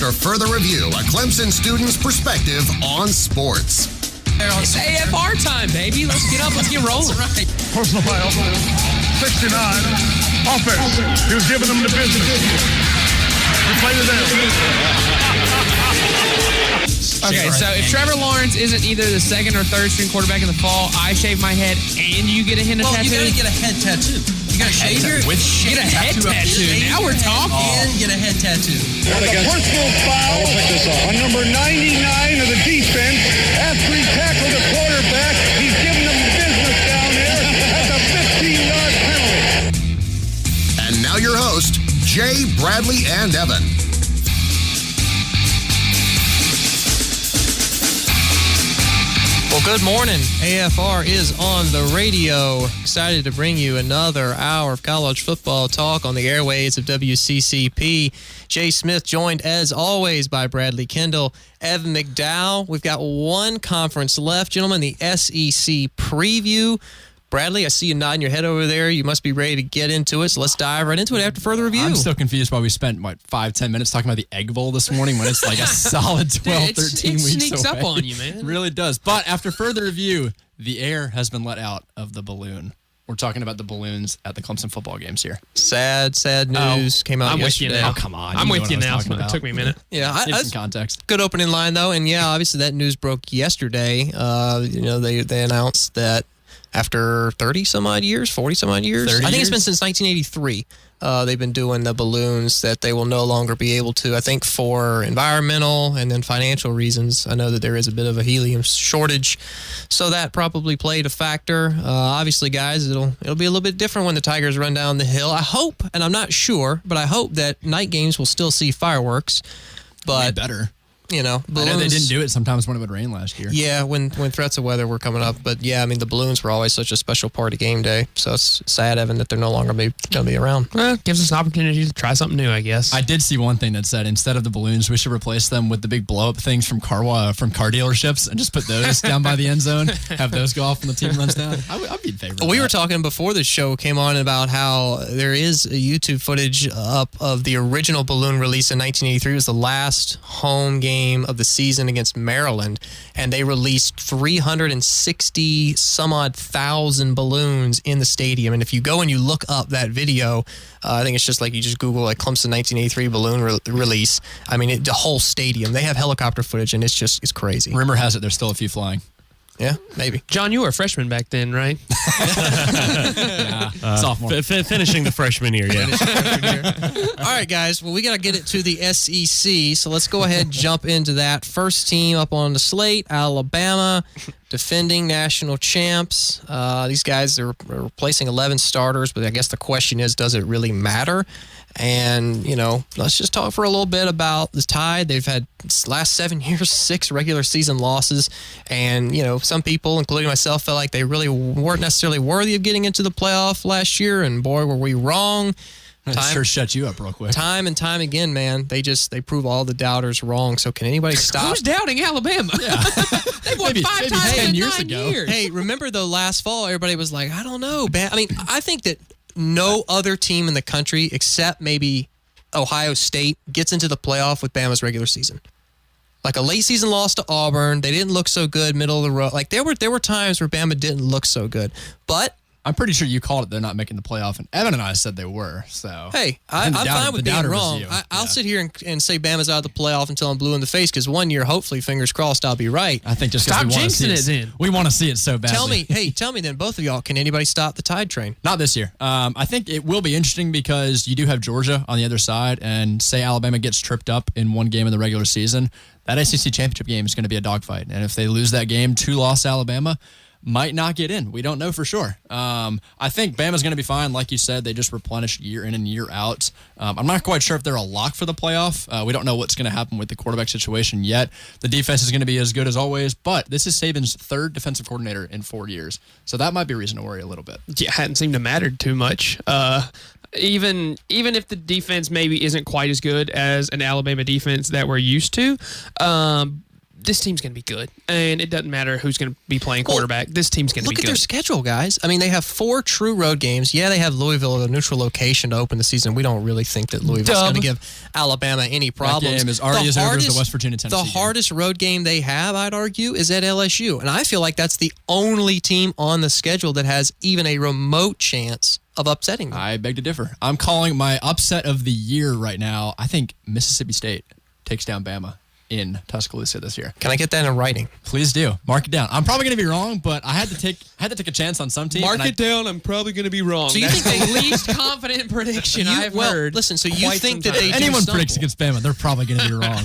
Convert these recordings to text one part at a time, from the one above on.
after further review, a Clemson student's perspective on sports. It's AFR time, baby. Let's get up. Let's get rolling. That's right. Personal foul, 69, offense. He was giving them the business. Replay the down. Okay, so if Trevor Lawrence isn't either the second or third string quarterback in the fall, I shave my head and you get a tattoo? Well, you got to get a head tattoo. You got to shave your get a head tattoo. Now we're talking. And get a head tattoo. And a personal foul on number 99 of the defense. After he tackled the quarterback, he's giving them business down there. That's a 15-yard penalty. And now your host, Jay, Bradley, and Evan. Well, good morning. AFR is on the radio. Excited to bring you another hour of college football talk on the airways of WCCP. Jay Smith joined, as always, by Bradley Kendall, Evan McDowell. We've got one conference left, gentlemen, the SEC preview. Bradley, I see you nodding your head over there. You must be ready to get into it, so let's dive right into it after further review. I'm still confused why we spent, 5-10 minutes talking about the Egg Bowl this morning when it's like a solid 12, 13 weeks away. It sneaks up on you, man. It really does. But after further review, the air has been let out of the balloon. We're talking about the balloons at the Clemson football games here. Sad news came out yesterday. With you now. Oh, come on. I'm with you now. It It took me a minute. Yeah, Give some context. Good opening line, though. And, yeah, obviously that news broke yesterday. They announced that after 30-some-odd years, 40-some-odd years, I think it's been since 1983, they've been doing the balloons, that they will no longer be able to, I think for environmental and then financial reasons. I know that there is a bit of a helium shortage, so that probably played a factor. Obviously, guys, it'll be a little bit different when the Tigers run down the hill. I hope, and I'm not sure, but I hope that night games will still see fireworks. But better. Balloons. I know they didn't do it sometimes when it would rain last year. Yeah, when threats of weather were coming up. But, yeah, I mean, the balloons were always such a special part of game day. So it's sad, Evan, that they're no longer going to be around. Well, gives us an opportunity to try something new, I guess. I did see one thing that said instead of the balloons, we should replace them with the big blow-up things from car dealerships and just put those down by the end zone, have those go off when the team runs down. I'd be in favor of that. We were talking before the show came on about how there is a YouTube footage up of the original balloon release in 1983. It was the last home game of the season against Maryland, and they released 360 some odd thousand balloons in the stadium. And if you go and you look up that video, I think it's just like you just Google like Clemson 1983 balloon release. I mean, the whole stadium. They have helicopter footage, and it's crazy. Rumor has it there's still a few flying. Yeah, maybe. John, you were a freshman back then, right? Sophomore. Finishing the freshman year, yeah. All right, guys. Well, we got to get it to the SEC, so let's go ahead and jump into that. First team up on the slate, Alabama, defending national champs. These guys are replacing 11 starters, but I guess the question is, does it really matter? And, let's just talk for a little bit about the Tide. They've had last 7 years, 6 regular season losses. And, some people, including myself, felt like they really weren't necessarily worthy of getting into the playoff last year. And boy, were we wrong. Sure shut you up real quick. Time and time again, man, they prove all the doubters wrong. So can anybody stop? Who's doubting Alabama? Yeah. They won 5 times 10 in years 9 ago. years. Hey, remember the last fall, everybody was like, I don't know. I think that no other team in the country except maybe Ohio State gets into the playoff with Bama's regular season. Like a late season loss to Auburn, they didn't look so good, middle of the road. Like there were times where Bama didn't look so good. But I'm pretty sure you called it they're not making the playoff, and Evan and I said they were. So hey, I'm fine with being wrong. I'll sit here and say Bama's out of the playoff until I'm blue in the face, because one year, hopefully, fingers crossed, I'll be right. I think just because we want to see it. Then. We want to see it so badly. Tell me then, both of y'all, can anybody stop the Tide train? Not this year. I think it will be interesting because you do have Georgia on the other side, and say Alabama gets tripped up in one game in the regular season, that SEC championship game is going to be a dogfight. And if they lose that game, 2-loss Alabama might not get in. We don't know for sure. I think Bama's going to be fine. Like you said, they just replenish year in and year out. I'm not quite sure if they're a lock for the playoff. We don't know what's going to happen with the quarterback situation yet. The defense is going to be as good as always, but this is Saban's 3rd defensive coordinator in 4 years. So that might be a reason to worry a little bit. Yeah, it hadn't seemed to matter too much. Even if the defense maybe isn't quite as good as an Alabama defense that we're used to, this team's going to be good. And it doesn't matter who's going to be playing quarterback. This team's going to be good. Look at their schedule, guys. I mean, they have 4 true road games. Yeah, they have Louisville at a neutral location to open the season. We don't really think that Louisville's going to give Alabama any problems. That game is already as over as the West Virginia-Tennessee The hardest road game they have, I'd argue, is at LSU. And I feel like that's the only team on the schedule that has even a remote chance of upsetting them. I beg to differ. I'm calling my upset of the year right now. I think Mississippi State takes down Bama in Tuscaloosa this year. Can I get that in writing? Please do. Mark it down. I'm probably going to be wrong, but I had to take a chance on some team. Mark it down. I'm probably going to be wrong. So you That's think the least confident prediction I've heard. Listen, so you think that some they time. do anyone stumble. predicts against Bama, they're probably going to be wrong.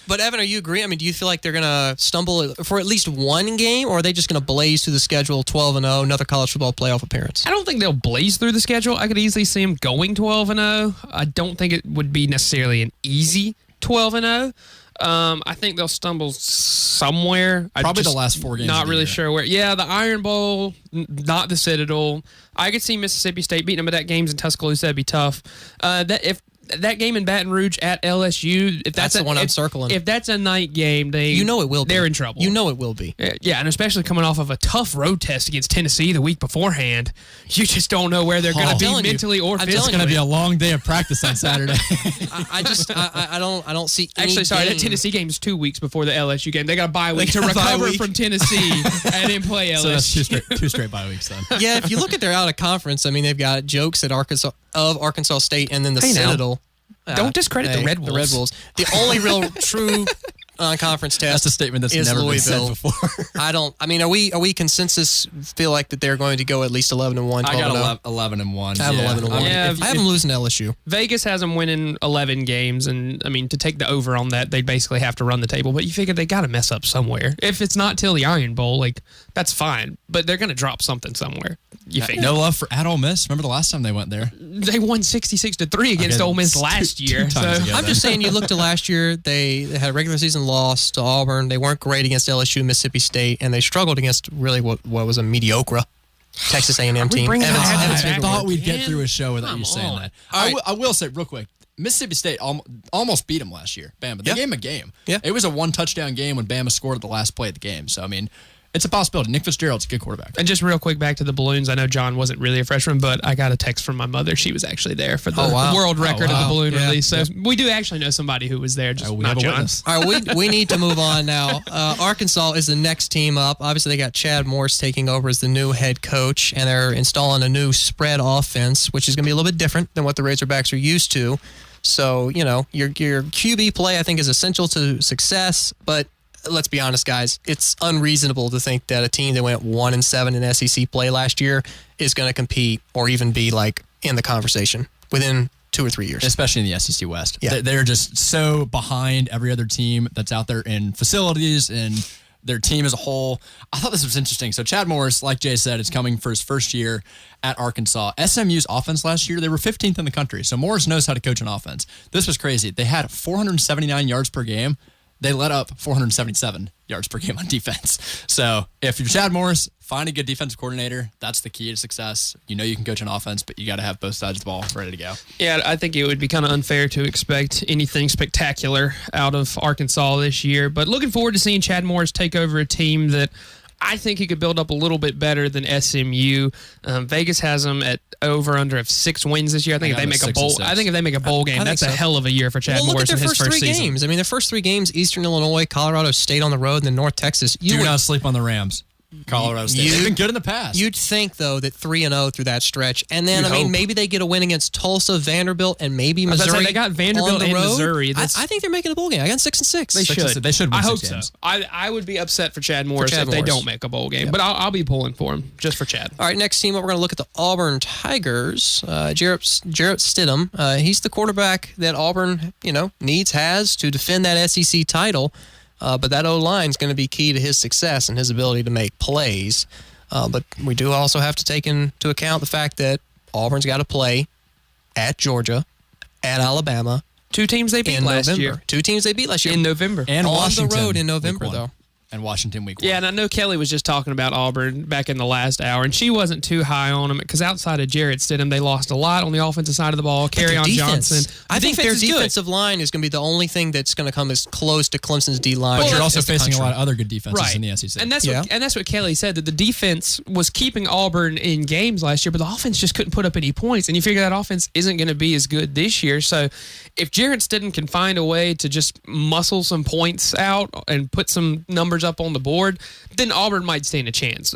But Evan, are you agree? I mean, do you feel like they're going to stumble for at least one game, or are they just going to blaze through the schedule 12-0, another college football playoff appearance? I don't think they'll blaze through the schedule. I could easily see them going 12-0. I don't think it would be necessarily an easy 12-0. I think they'll stumble somewhere. Probably the last 4 games. Not really sure where. Yeah, the Iron Bowl, not the Citadel. I could see Mississippi State beating them, but that game's in Tuscaloosa. That'd be tough. That game in Baton Rouge at LSU, if that's the one I'm circling. If that's a night game, it will be. They're in trouble. You know it will be. Yeah, and especially coming off of a tough road test against Tennessee the week beforehand, you just don't know where they're going to be mentally or physically. It's going to be a long day of practice on Saturday. I don't see. Actually, sorry, that Tennessee game is 2 weeks before the LSU game. They got a bye week to recover from Tennessee and then play LSU. So that's two straight bye weeks then. Yeah, if you look at their out of conference, I mean, they've got jokes at Arkansas State, and then the Citadel. Don't discredit the Red Wolves. The Red Wolves. The only real true conference test. That's a statement that's is never Louisville. been said before. I mean, are we consensus feel like that they're going to go at least 11-1? I got 11-1. I have 11-1. I have them losing to LSU. Vegas has them winning 11 games, and I mean, to take the over on that, they basically have to run the table. But you figure they got to mess up somewhere. If it's not till the Iron Bowl, like that's fine. But they're going to drop something somewhere. You figure. No love for at Ole Miss. Remember the last time they went there? They won 66-3 against Ole Miss last year. Two times ago, I'm just saying, you looked at last year. They had a regular season loss to Auburn. They weren't great against LSU, Mississippi State, and they struggled against really what was a mediocre Texas A&M team. I thought we'd get through a show without you saying that. I will say real quick, Mississippi State almost beat them last year. Bama. They gave them a game. Yeah. It was a 1-touchdown game when Bama scored at the last play of the game. So, I mean, it's a possibility. Nick Fitzgerald's a good quarterback. And just real quick, back to the balloons. I know John wasn't really a freshman, but I got a text from my mother. She was actually there for the world record of the balloon release. So we do actually know somebody who was there, just not John. All right, we need to move on now. Arkansas is the next team up. Obviously, they got Chad Morris taking over as the new head coach, and they're installing a new spread offense, which is going to be a little bit different than what the Razorbacks are used to. So, you know, your QB play, I think, is essential to success, but let's be honest, guys. It's unreasonable to think that a team that went 1-7 in SEC play last year is going to compete or even be like in the conversation within 2 or 3 years. Especially in the SEC West. Yeah. They're just so behind every other team that's out there in facilities and their team as a whole. I thought this was interesting. So Chad Morris, like Jay said, is coming for his first year at Arkansas. SMU's offense last year, they were 15th in the country. So Morris knows how to coach an offense. This was crazy. They had 479 yards per game. They let up 477 yards per game on defense. So if you're Chad Morris, find a good defensive coordinator. That's the key to success. You know you can coach an offense, but you got to have both sides of the ball ready to go. Yeah, I think it would be kind of unfair to expect anything spectacular out of Arkansas this year. But looking forward to seeing Chad Morris take over a team that I think he could build up a little bit better than SMU. Vegas has them at over under of 6 wins this year. I think if they make a bowl, game, that's a hell of a year for Chad Morris in his first season. Games. I mean, their first 3 games: Eastern Illinois, Colorado State on the road, and then North Texas. Do not sleep on the Rams. Colorado State. They've been good in the past. You'd think, though, that 3-0 through that stretch. And then, maybe they get a win against Tulsa, Vanderbilt, and maybe Missouri. They got Vanderbilt and Missouri. I think they're making a bowl game. I got 6-6. They should. They should win I 6 hope games. so. I would be upset for Chad Morris if they don't make a bowl game. But I'll be pulling for him just for Chad. All right, next team up, we're going to look at the Auburn Tigers. Jarrett Stidham. He's the quarterback that Auburn, has to defend that SEC title. But that O-line is going to be key to his success and his ability to make plays. But we do also have to take into account the fact that Auburn's got to play at Georgia, at Alabama. 2 teams they beat last year. 2 teams they beat last year. In November. And on Washington, the road in November, though. and Washington week 1. Yeah, and I know Kelly was just talking about Auburn back in the last hour, and she wasn't too high on them because outside of Jarrett Stidham, they lost a lot on the offensive side of the ball. Carryon Johnson. I think their is good. defensive line is going to be the only thing that's going to come as close to Clemson's D line. But you're also as the facing a country. lot of other good defenses Right. in the SEC. And that's what Kelly said, that the defense was keeping Auburn in games last year, but the offense just couldn't put up any points. And you figure that offense isn't going to be as good this year. So if Jarrett Stidham can find a way to just muscle some points out and put some numbers up on the board, then Auburn might stand a chance.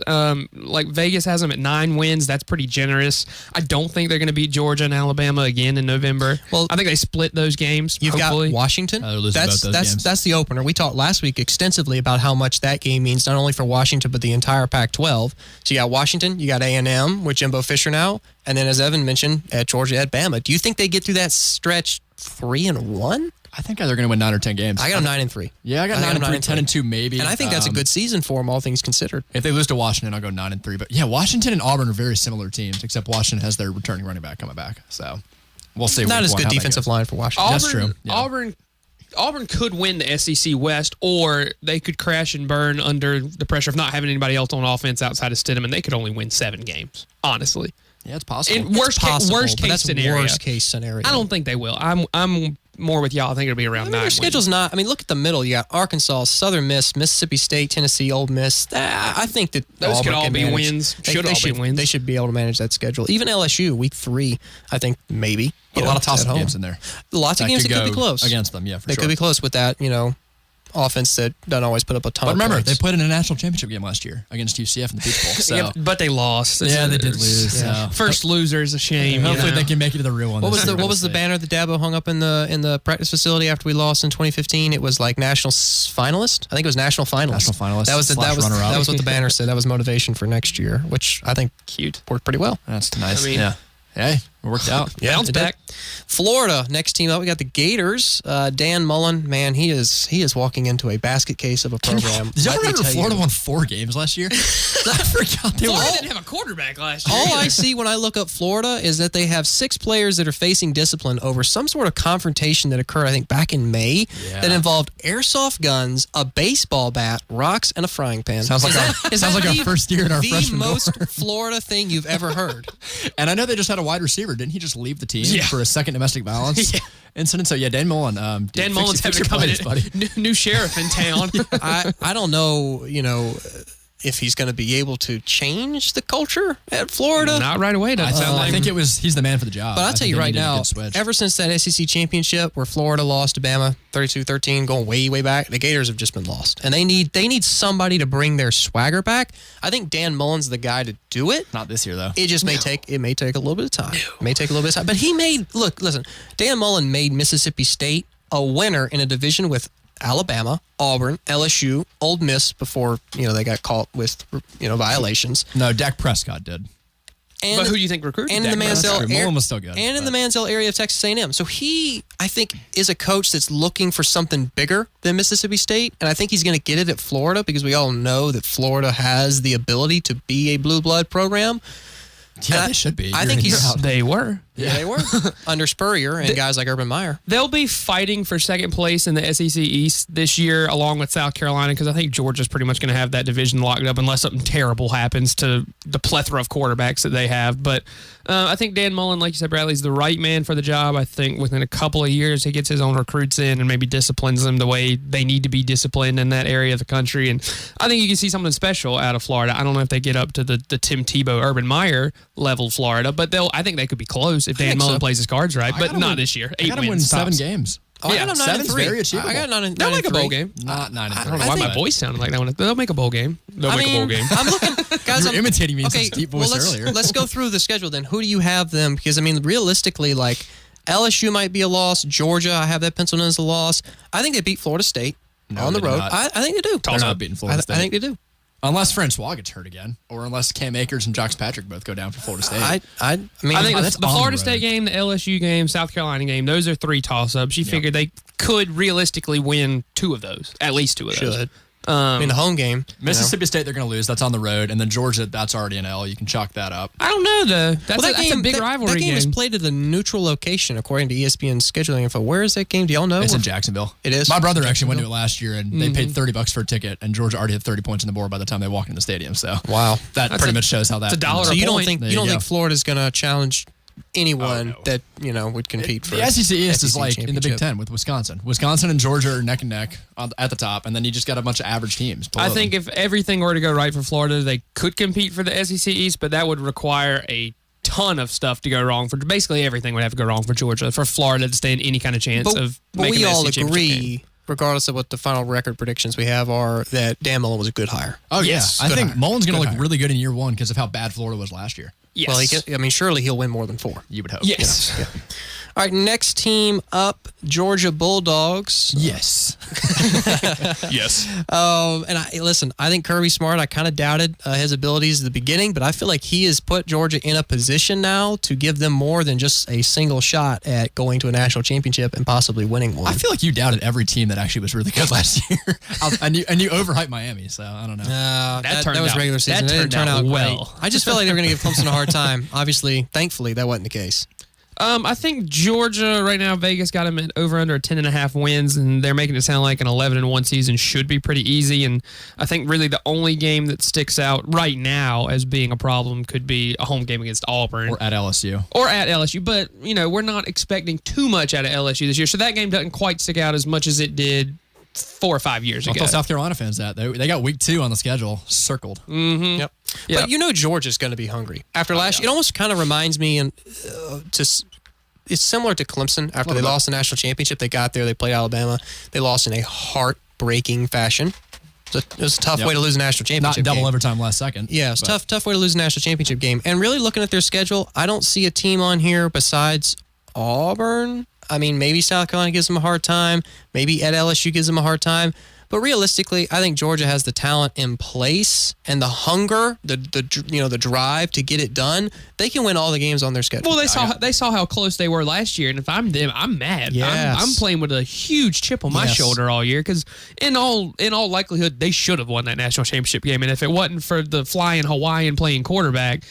Like Vegas has them at 9 wins. That's pretty generous. I don't think they're going to beat Georgia and Alabama again in November. Well, I think they split those games. You've hopefully. got Washington. They're losing both those games. That's the opener. We talked last week extensively about how much that game means, not only for Washington, but the entire Pac-12. So you got Washington, you got A&M with Jimbo Fisher now, and then as Evan mentioned, at Georgia, at Bama. Do you think they get through that stretch 3-1? I think they're going to win 9 or 10 games. I got them 9-3. Yeah, I got 9-3, 10-2 maybe. And I think that's a good season for them, all things considered. If they lose to Washington, I'll go 9-3. But yeah, Washington and Auburn are very similar teams, except Washington has their returning running back coming back. So we'll see. Not week as one good how that defensive goes. line for Washington. That's true. Yeah. Auburn could win the SEC West, or they could crash and burn under the pressure of not having anybody else on offense outside of Stidham, and they could only win 7 games, honestly. Yeah, it's possible. In worst But case that's scenario. worst case scenario. I don't think they will. I'm more with y'all. I think it'll be around 9 Their wins. schedule's not. I mean, look at the middle. You got Arkansas, Southern Miss, Mississippi State, Tennessee, Ole Miss. I think that Those could Auburn all can be manage. wins. Should all be wins. They should be able to manage that schedule. Even LSU, week 3, I think maybe. But a lot of toss-up games in there. Lots of games that could be close against them. Yeah, for they sure. could be close with that. Offense that doesn't always put up a ton. But of remember, points. they played in a national championship game last year against UCF in the Peach Bowl. So Yeah, but they lost. yeah, they did lose. Yeah. So. First loser is a shame. Hopefully you know? they can make it to the real one. What this was the year. What was the We'll see. banner that Dabo hung up in the practice facility after we lost in 2015? It was like national finalist. I think it was national finalist. National finalist That was slash runner-up. that was what the banner said. That was motivation for next year, which I think Cute. worked pretty well. That's nice. I mean- yeah. Hey, it worked out. Bounce it did. back. Florida, next team up, we got the Gators. Dan Mullen, man, he is walking into a basket case of a program. Did y'all Let me remember tell Florida you. won 4 games last year? I forgot they Florida won. didn't have a quarterback last year. All I see when I look up Florida is that they have 6 players that are facing discipline over some sort of confrontation that occurred, I think, back in May Yeah. that involved airsoft guns, a baseball bat, rocks, and a frying pan. Sounds like our first year in our the freshman most door. Florida thing you've ever heard. And I know they just had a wide receiver. Didn't he just leave the team Yeah. for a second domestic violence incident? So yeah, Dan Mullen. Dan Mullen's having to come in. New sheriff in town. I don't know, if he's going to be able to change the culture at Florida. Not right away. Doesn't sound I like. think he's the man for the job. But I'll I tell think you they right needed a now, good switch. ever since that SEC championship where Florida lost to Bama 32-13, going way, way back, the Gators have just been lost. And they need somebody to bring their swagger back. I think Dan Mullen's the guy to do it. Not this year though. It just may take a little bit of time. It may take a little bit of time. But listen, Dan Mullen made Mississippi State a winner in a division with Alabama, Auburn, LSU, Ole Miss before, they got caught with, violations. No, Dak Prescott did. And But who do you think recruited? and in the Dak Prescott? Mansell Mullen was still good, and in the but- Mansell area of Texas A&M. So he, I think, is a coach that's looking for something bigger than Mississippi State, and I think he's going to get it at Florida because we all know that Florida has the ability to be a blue blood program. Yeah, And they should be. I think You're he's. out. They were. Yeah, they were under Spurrier and guys like Urban Meyer. They'll be fighting for second place in the SEC East this year, along with South Carolina, because I think Georgia's pretty much going to have that division locked up unless something terrible happens to the plethora of quarterbacks that they have. But I think Dan Mullen, like you said, Bradley's the right man for the job. I think within a couple of years, he gets his own recruits in and maybe disciplines them the way they need to be disciplined in that area of the country. And I think you can see something special out of Florida. I don't know if they get up to the Tim Tebow, Urban Meyer level Florida, but I think they could be close if Dan think Mullen so. plays his cards right, I but gotta not win- this year. I 8 gotta wins. win 7 tops. games. Oh, I got them 9-3. Seven's very achievable. I got 9 They'll make a 9-3. bowl game. Not 9 and I 3. don't know why my voice sounded like that one. They'll make a bowl game. They'll make a bowl game. I'm looking, guys. You were imitating me in okay, such deep voice earlier. Let's go through the schedule then. Who do you have them? Because realistically, like LSU might be a loss. Georgia, I have that penciled in as a loss. I think they beat Florida State on the they do road. not. I think they do. They're not beating Florida State. I think they do. Unless Francois gets hurt again, or unless Cam Akers and Jocks Patrick both go down for Florida State. I I think that's the on the Florida road. State game, the LSU game, South Carolina game, those are 3 toss-ups. You figure they could realistically win 2 of those, at least 2 of those. should. I mean, the home game. Mississippi State, they're going to lose. That's on the road. And then Georgia, that's already an L. You can chalk that up. I don't know, though. That's a big rivalry That game is played at a neutral location, according to ESPN's scheduling info. Where is that game? Do y'all know? It's in Jacksonville. It is? My brother actually went to it last year, and they paid $30 for a ticket, and Georgia already had 30 points on the board by the time they walked in the stadium. So wow. That pretty much shows how that. It's $1 So you don't point. think Florida's going to challenge anyone that would compete for the SEC East is SEC like in the Big championship? Ten with Wisconsin. Wisconsin and Georgia are neck and neck at the top, and then you just got a bunch of average teams. I think if everything were to go right for Florida, they could compete for the SEC East, but that would require a ton of stuff to go wrong. For basically everything would have to go wrong for Georgia, for Florida to stand any kind of chance of But making we the all SEC championship game. agree, regardless of what the final record predictions we have are, that Dan Mullen was a good hire. Oh, Yes. yeah. I think hire. Mullen's going to Good look hire. really good in year one because of how bad Florida was last year. Yes. Well, surely he'll win more than 4. You would hope. Yes. All right, next team up, Georgia Bulldogs. Yes. Yes. And I think Kirby Smart, I kind of doubted his abilities at the beginning, but I feel like he has put Georgia in a position now to give them more than just a single shot at going to a national championship and possibly winning one. I feel like you doubted every team that actually was really good last year. and you overhyped Miami, so I don't know. that turned was out- regular season. that It didn't turned turn out out well. great. I just felt like they were going to give Clemson a hard time. Obviously, thankfully, that wasn't the case. I think Georgia right now, Vegas got them at over under 10.5 wins, and they're making it sound like an 11-1 season should be pretty easy. And I think really the only game that sticks out right now as being a problem could be a home game against Auburn. Or at LSU. Or at LSU. But, we're not expecting too much out of LSU this year. So that game doesn't quite stick out as much as it did 4 or 5 years I'll ago. tell South Carolina fans that. They got week 2 on the schedule circled. Mm-hmm. Yep. Yep. But Georgia's going to be hungry. After last year, it almost kind of reminds me, it's similar to Clemson. After they lost the national championship, they got there, they played Alabama. They lost in a heartbreaking fashion. It was a tough way to lose a national Not championship double game. overtime last second. Yeah, it's tough way to lose a national championship game. And really looking at their schedule, I don't see a team on here besides Auburn. I mean, maybe South Carolina gives them a hard time. Maybe at LSU gives them a hard time. But realistically, I think Georgia has the talent in place and the hunger, the drive to get it done. They can win all the games on their schedule. Well, they saw how close they were last year, and if I'm them, I'm mad. Yes. I'm playing with a huge chip on my shoulder all year because in all likelihood they should have won that national championship game, and if it wasn't for the flying Hawaiian playing quarterback,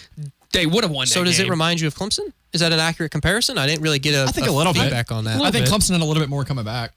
they would have won that So does game. it remind you of Clemson? Is that an accurate comparison? I didn't really get I think a little bit. feedback on that. I think bit. Clemson had a little bit more coming back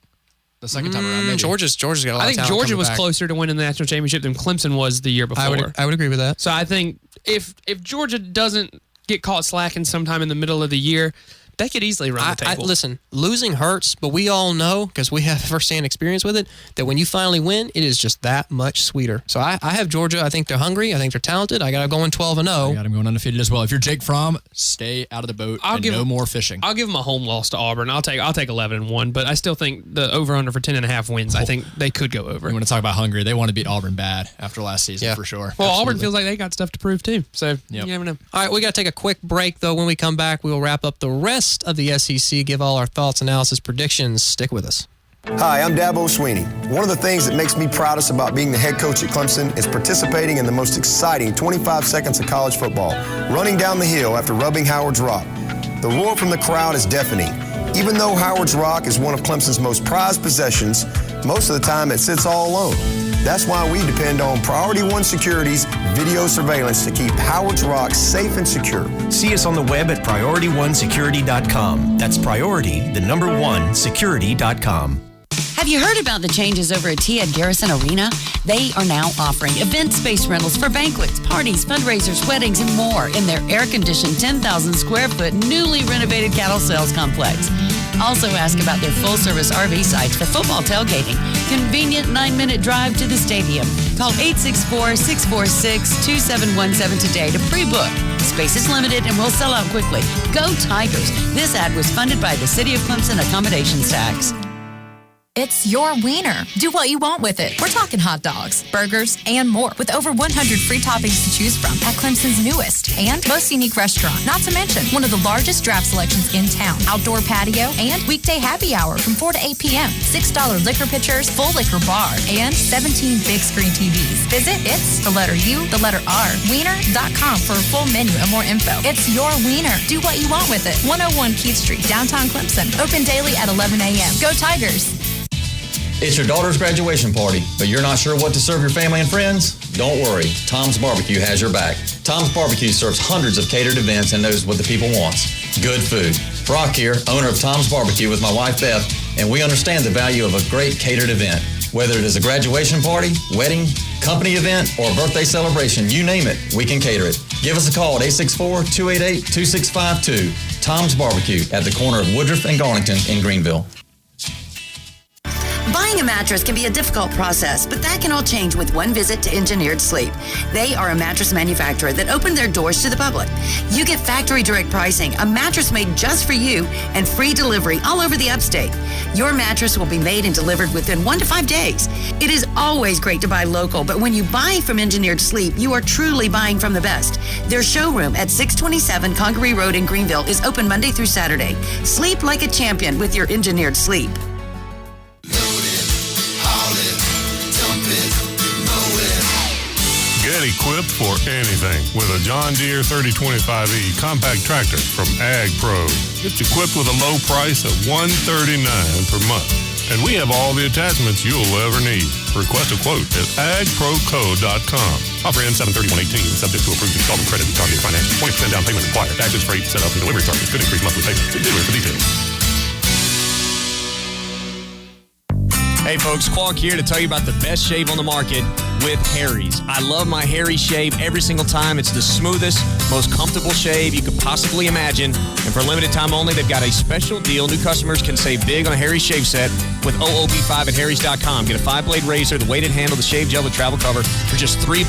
the second time around. Maybe. Georgia's got a lot I of think talent Georgia coming was back. closer to winning the national championship than Clemson was the year before. I would agree with that. So I think if Georgia doesn't get caught slacking sometime in the middle of the year, they could easily run the table. Listen, losing hurts, but we all know, because we have firsthand experience with it, that when you finally win, it is just that much sweeter. So I have Georgia. I think they're hungry. I think they're talented. I got to go in 12-0. I got him going undefeated as well. If you're Jake Fromm, stay out of the boat no more fishing. I'll give them a home loss to Auburn. I'll take 11-1, but I still think the over-under for 10.5 wins, I think they could go over. You want to talk about hungry? They want to beat Auburn bad after last season for sure. Well, Absolutely. Auburn feels like they got stuff to prove too. So you never know. All right, we got to take a quick break, though. When we come back, we will wrap up the rest of the SEC, give all our thoughts, analysis, predictions. Stick with us. Hi, I'm Dabo Sweeney. One of the things that makes me proudest about being the head coach at Clemson is participating in the most exciting 25 seconds of college football, running down the hill after rubbing Howard's Rock. The roar from the crowd is deafening. Even though Howard's Rock is one of Clemson's most prized possessions, most of the time it sits all alone. That's why we depend on Priority One Security's video surveillance to keep Howard's Rock safe and secure. See us on the web at PriorityOneSecurity.com. That's Security.com. Have you heard about the changes over at T. Ed Garrison Arena? They are now offering event space rentals for banquets, parties, fundraisers, weddings, and more in their air-conditioned 10,000 square foot newly renovated cattle sales complex. Also ask about their full-service RV sites for football tailgating. Convenient 9-minute drive to the stadium. Call 864-646-2717 today to pre-book. Space is limited and will sell out quickly. Go Tigers! This ad was funded by the City of Clemson Accommodations Tax. It's your wiener. Do what you want with it. We're talking hot dogs, burgers, and more, with over 100 free toppings to choose from at Clemson's newest and most unique restaurant. Not to mention one of the largest draft selections in town, outdoor patio, and weekday happy hour from 4 to 8 p.m. $6 liquor pitchers, full liquor bar, and 17 big screen TVs. Visit it's the letter U, the letter R, wiener.com for a full menu and more info. It's your wiener. Do what you want with it. 101 Keith Street, downtown Clemson. Open daily at 11 a.m. Go Tigers! It's your daughter's graduation party, but you're not sure what to serve your family and friends? Don't worry, Tom's Barbecue has your back. Tom's Barbecue serves hundreds of catered events and knows what the people wants. Good food. Brock here, owner of Tom's Barbecue with my wife Beth, and we understand the value of a great catered event. Whether it is a graduation party, wedding, company event, or birthday celebration, you name it, we can cater it. Give us a call at 864-288-2652. Tom's Barbecue at the corner of Woodruff and Garlington in Greenville. Buying a mattress can be a difficult process, but that can all change with one visit to Engineered Sleep. They are a mattress manufacturer that opened their doors to the public. You get factory direct pricing, a mattress made just for you, and free delivery all over the upstate. Your mattress will be made and delivered within 1 to 5 days. It is always great to buy local, but when you buy from Engineered Sleep, you are truly buying from the best. Their showroom at 627 Congaree Road in Greenville is open Monday through Saturday. Sleep like a champion with your Engineered Sleep. Get equipped for anything with a John Deere 3025E compact tractor from Ag Pro. It's equipped with a low price of $139 per month. And we have all the attachments you'll ever need. Request a quote at agproco.com. Offer ends 7/31/18, subject to approved installment credit and targeted financing. 20% down payment required. Taxes, freight, setup, and delivery charges could increase monthly payments. See dealer for details. Hey folks, Qualk here to tell you about the best shave on the market with Harry's. I love my Harry shave every single time. It's the smoothest, most comfortable shave you could possibly imagine. And for a limited time only, they've got a special deal. New customers can save big on a Harry shave set with OOB5 at harrys.com. Get a 5-blade razor, the weighted handle, the shave gel, the travel cover for just $3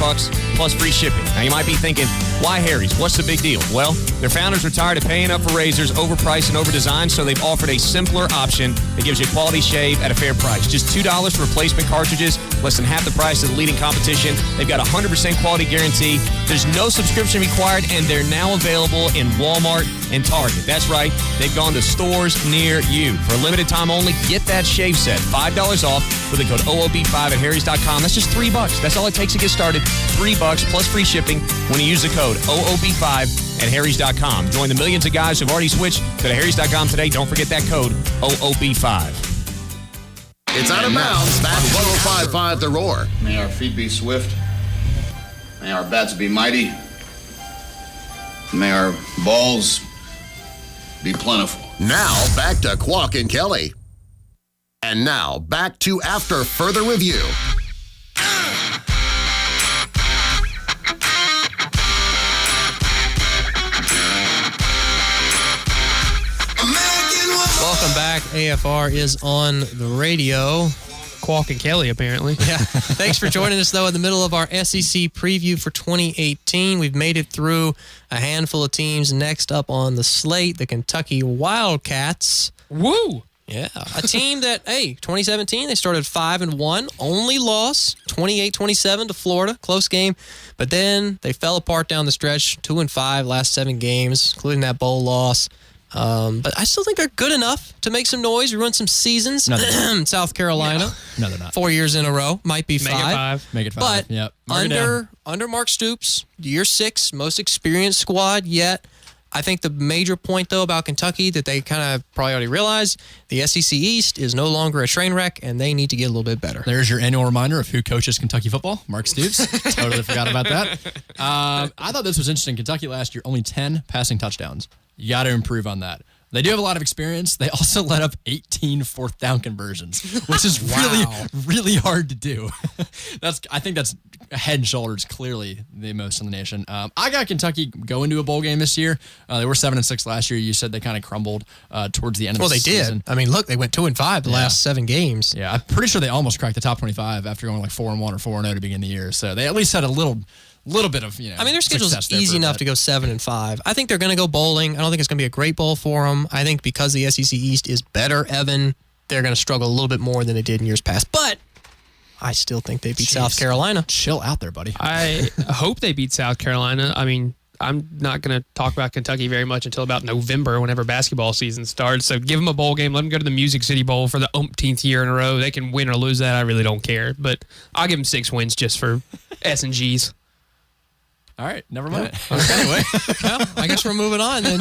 plus free shipping. Now you might be thinking, why Harry's? What's the big deal? Well, their founders are tired of paying up for razors, overpriced and overdesigned, so they've offered a simpler option that gives you a quality shave at a fair price. Just $2 for replacement cartridges, less than half the price of the leading competition. They've got a 100% quality guarantee. There's no subscription required, and they're now available in Walmart and Target. That's right. They've gone to stores near you. For a limited time only, get that shave set. $5 off with the code OOB5 at harrys.com. That's just $3. That's all it takes to get started. $3 plus free shipping when you use the code OOB5 at harrys.com. Join the millions of guys who've already switched. Go to harrys.com today. Don't forget that code OOB5. It's out of bounds. Back 105.5 The Roar. May our feet be swift. May our bats be mighty. May our balls be plentiful. Now, back to Qualk and Kelly. And now, back to After Further Review. Welcome back. AFR is on the radio. Qualk and Kelly, apparently. Yeah. Thanks for joining us, though, in the middle of our SEC preview for 2018. We've made it through a handful of teams. Next up on the slate, the Kentucky Wildcats. Woo! Yeah. A team that, 2017, they started 5-1, only loss, 28-27 to Florida, close game. But then they fell apart down the stretch, 2-5 last 7 games, including that bowl loss. But I still think they're good enough to make some noise. We run some seasons. No, South Carolina. Yeah. No, they're not. 4 years in a row. Might be 5. Make it 5. But yep. under Mark Stoops, year 6, most experienced squad yet. I think the major point, though, about Kentucky that they kind of probably already realized, the SEC East is no longer a train wreck, and they need to get a little bit better. There's your annual reminder of who coaches Kentucky football, Mark Stoops. Totally forgot about that. I thought this was interesting. Kentucky last year, only 10 passing touchdowns. You got to improve on that. They do have a lot of experience. They also let up 18 fourth down conversions, which is really hard to do. I think that's head and shoulders clearly the most in the nation. I got Kentucky going to a bowl game this year. They were 7-6 last year. You said they kind of crumbled towards the end of the season. Well, they did. I mean, look, they went 2-5 the last 7 games. Yeah, I'm pretty sure they almost cracked the top 25 after going like 4-1 or 4-0 to begin the year. So they at least had a little bit of, I mean, their schedule's easy enough to go 7-5. I think they're going to go bowling. I don't think it's going to be a great bowl for them. I think because the SEC East is better, Evan, they're going to struggle a little bit more than they did in years past. But I still think they beat South Carolina. Chill out there, buddy. I hope they beat South Carolina. I mean, I'm not going to talk about Kentucky very much until about November, whenever basketball season starts. So give them a bowl game. Let them go to the Music City Bowl for the umpteenth year in a row. They can win or lose that. I really don't care. But I'll give them 6 wins just for S&Gs. All right, never mind. Anyway, well, I guess we're moving on then.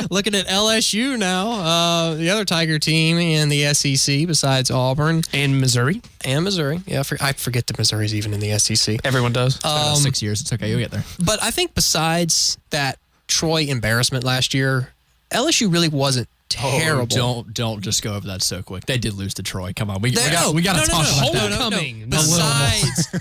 Looking at LSU now, the other Tiger team in the SEC besides Auburn. And Missouri. Yeah, I forget that Missouri's even in the SEC. Everyone does. About 6 years. It's okay. You'll get there. But I think besides that Troy embarrassment last year, LSU really wasn't terrible. Oh, don't just go over that so quick. They did lose to Troy. Come on. We got to talk about that. Homecoming.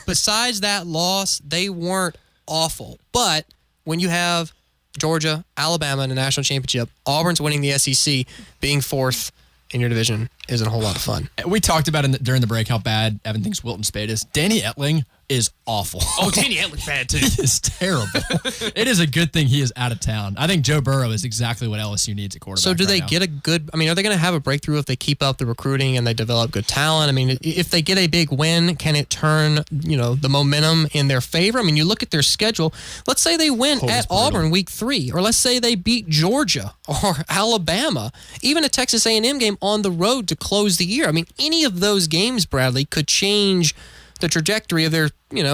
Besides that loss, they weren't awful. But when you have Georgia, Alabama in the national championship, Auburn's winning the SEC, being fourth in your division isn't a whole lot of fun. We talked about during the break how bad Evan thinks Wilton Spade is. Danny Etling is awful. Oh, Danny Etling's bad too. He is terrible. It is a good thing he is out of town. I think Joe Burrow is exactly what LSU needs at quarterback. So do they now. get a good, are they going to have a breakthrough if they keep up the recruiting and they develop good talent? If they get a big win, can it turn, the momentum in their favor? You look at their schedule. Let's say they win at Auburn week 3, or let's say they beat Georgia or Alabama, even a Texas A&M game on the road to close the year. Any of those games, Bradley, could change the trajectory of their,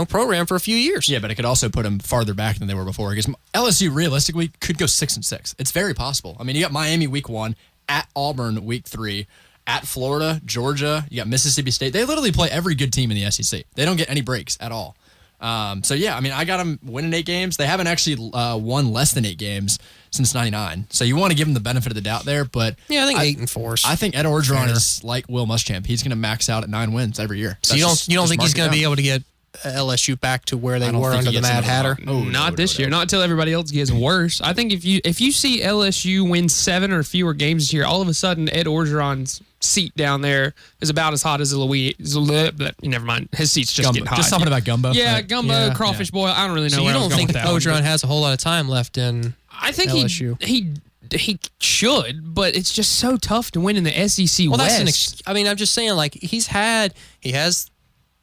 program for a few years. Yeah, but it could also put them farther back than they were before. Because LSU realistically could go 6-6. It's very possible. You got Miami week 1, at Auburn week 3, at Florida, Georgia. You got Mississippi State. They literally play every good team in the SEC. They don't get any breaks at all. I got them winning 8 games. They haven't actually won less than 8 games since '99. So you want to give them the benefit of the doubt there. But yeah, I think 8-4. I think Ed Orgeron is like Will Muschamp. He's going to max out at 9 wins every year. So you don't think he's going to be able to get LSU back to where they were under the Mad Hatter? Not this year. Not until everybody else gets worse. I think if you see LSU win 7 or fewer games this year, all of a sudden Ed Orgeron's seat down there is about as hot as never mind. His seat's just getting hot. Just something about gumbo. Yeah, right? gumbo, crawfish boil. I don't really know. So where you I was don't going think with that Orgeron one. has a whole lot of time left in I think LSU? he should, but it's just so tough to win in the SEC Well, West. I'm just saying, he has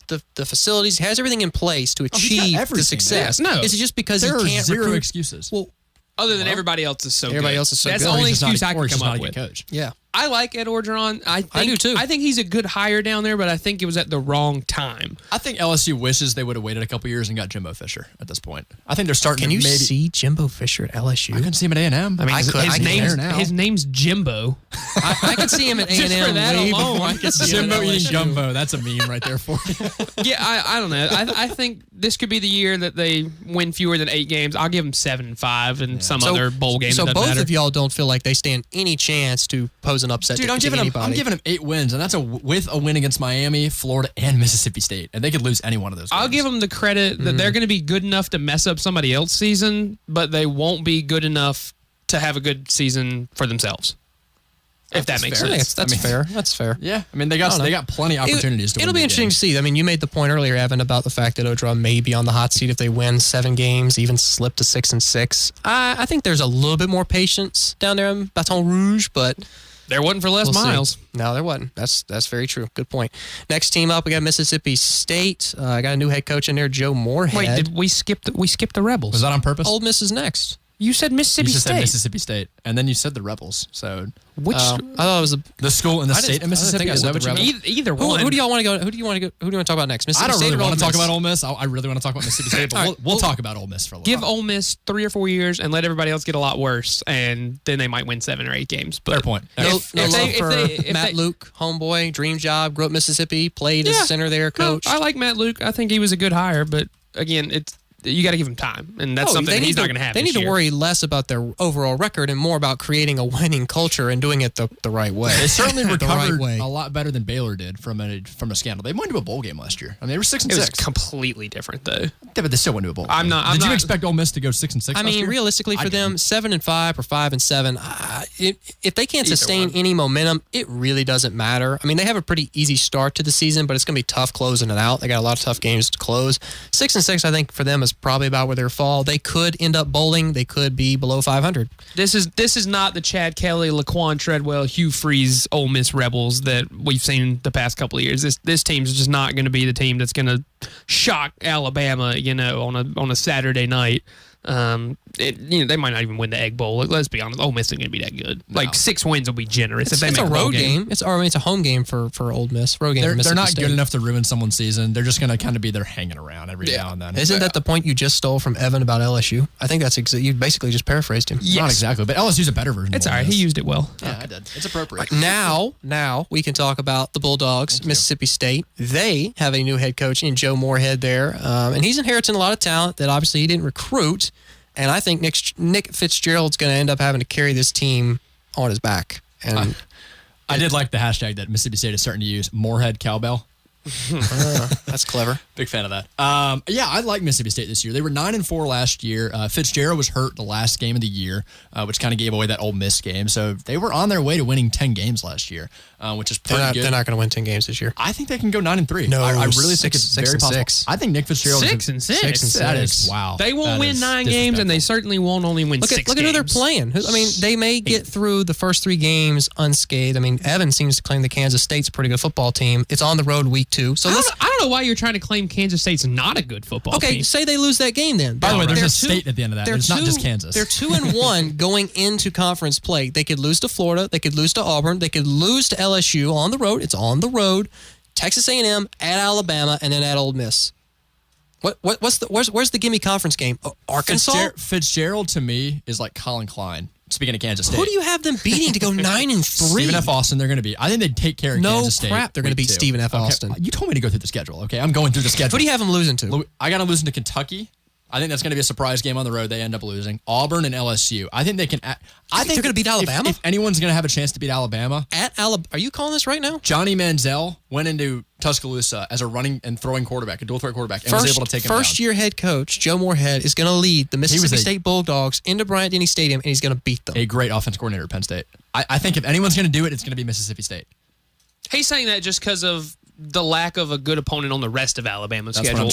the facilities, he has everything in place to achieve the success. No, is it just because there he are can't zero recruit? excuses. Well, other than everybody else is so good. Everybody else is so That's good. the only He's just excuse I can come up with. Coach. Yeah. I like Ed Orgeron. I do too. I think he's a good hire down there, but I think it was at the wrong time. I think LSU wishes they would have waited a couple years and got Jimbo Fisher at this point. I think they're starting Can to you maybe see Jimbo Fisher at LSU? I couldn't see him at A&M. His name's Jimbo. I can see him at A&M. Just for that way alone. before I can see him Jimbo at eating LSU. gumbo. That's a meme right there for you. Yeah, I don't know. I think this could be the year that they win fewer than 8 games. I'll give them 7-5 and some other bowl game. So doesn't both matter. of y'all don't feel like they stand any chance to pose an upset Dude, to I'm giving them 8 wins, and that's with a win against Miami, Florida, and Mississippi State, and they could lose any one of those games. I'll give them the credit that they're going to be good enough to mess up somebody else's season, but they won't be good enough to have a good season for themselves. If that makes sense. That's fair. That's fair. Yeah, they got plenty of opportunities to win. It'll be interesting to see. You made the point earlier, Evan, about the fact that Orgeron may be on the hot seat if they win 7 games, even slip to 6-6. I think there's a little bit more patience down there in Baton Rouge, but there wasn't for Les Miles. No, there wasn't. That's very true. Good point. Next team up, we got Mississippi State. I got a new head coach in there, Joe Moorhead. Wait, did we skip the Rebels? Was that on purpose? Ole Miss is next. You said Mississippi You State. said Mississippi State, and then you said the Rebels. So which? I thought it was the school in the state of Mississippi. Is that what you mean? Either one. Who do y'all want to go? Who do you want to talk about next? Mississippi I don't State really or want to Ole talk Miss? about Ole Miss. I really want to talk about Mississippi State, but we'll talk about Ole Miss for a little Give while. Ole Miss 3 or 4 years and let everybody else get a lot worse, and then they might win 7 or 8 games. But fair point. No love for Matt Luke, homeboy, dream job, grew up Mississippi, played as center there, coach. No, I like Matt Luke. I think he was a good hire, but again, you got to give him time, and that's something that he's not going to have. They need to worry less about their overall record and more about creating a winning culture and doing it the right way. They certainly recovered way. a lot better than Baylor did from a scandal. They went to a bowl game last year. They were 6-6. It was completely different, though. Yeah, but they still went to a bowl. Did you expect Ole Miss to go 6-6? I mean, realistically, for them, 7-5 or 5-7, if they can't sustain any momentum, it really doesn't matter. They have a pretty easy start to the season, but it's going to be tough closing it out. They got a lot of tough games to close. 6-6, I think, for them is probably about where they're fall. They could end up bowling. They could be below 500. This is not the Chad Kelly, Laquan Treadwell, Hugh Freeze, Ole Miss Rebels that we've seen the past couple of years. This team's just not going to be the team that's going to shock Alabama, on a Saturday night. They might not even win the Egg Bowl. Let's be honest, Ole Miss isn't going to be that good. No. Like 6 wins will be generous. It's a road game. It's a home game for Ole Miss. Road game. They're not good enough to ruin someone's season. They're just going to kind of be there hanging around every now and then. Isn't that the point you just stole from Evan about LSU? I think that's you basically just paraphrased him. Yes. Not exactly, but LSU's a better version. It's all right. He used it well. Yeah, I did. It's appropriate. Now we can talk about the Bulldogs, Mississippi State. They have a new head coach in Joe Moorhead there, and he's inheriting a lot of talent that obviously he didn't recruit. And I think Nick Fitzgerald's going to end up having to carry this team on his back. And I did like the hashtag that Mississippi State is starting to use, Moorhead Cowbell. That's clever. Big fan of that. I like Mississippi State this year. They were 9-4 last year. Fitzgerald was hurt the last game of the year, which kind of gave away that Ole Miss game. So they were on their way to winning 10 games last year, which is pretty good. They're not going to win 10 games this year. I think they can go 9-3. No, I really think it's very possible. 6. I think Nick Fitzgerald 6-6. That is wow. They won't win 9 games, and they certainly won't only win 6 games. Look at who they're playing. I mean, they may get through the first 3 games unscathed. I mean, Evan seems to claim that Kansas State's a pretty good football team. It's on the road week 2. So I don't know why you're trying to claim Kansas State's not a good football team. Okay, say they lose that game then. By the way, there's a state at the end of that. It's not just Kansas. They're 2-1 going into conference play. They could lose to Florida. They could lose to Auburn. They could lose to LSU on the road. It's on the road. Texas A&M, at Alabama, and then at Ole Miss. Where's the gimme conference game? Arkansas? Fitzgerald to me is like Colin Klein. Speaking of Kansas State. Who do you have them beating to go 9-3? Stephen F. Austin, they're going to be. I think they'd take care of Kansas State. No crap, they're going to beat Stephen F. Austin. Okay. You told me to go through the schedule, okay? I'm going through the schedule. Who do you have them losing to? I got them losing to Kentucky. I think that's going to be a surprise game on the road. They end up losing. Auburn and LSU. I think they can. I think they're going to beat Alabama? If anyone's going to have a chance to beat Alabama. At Alabama. Are you calling this right now? Johnny Manziel went into Tuscaloosa as a running and throwing quarterback, a dual threat quarterback, and was able to take him down. First-year head coach Joe Moorhead is going to lead the Mississippi State Bulldogs into Bryant-Denny Stadium, and he's going to beat them. A great offense coordinator at Penn State. I think if anyone's going to do it, it's going to be Mississippi State. He's saying that just because of the lack of a good opponent on the rest of Alabama's schedule.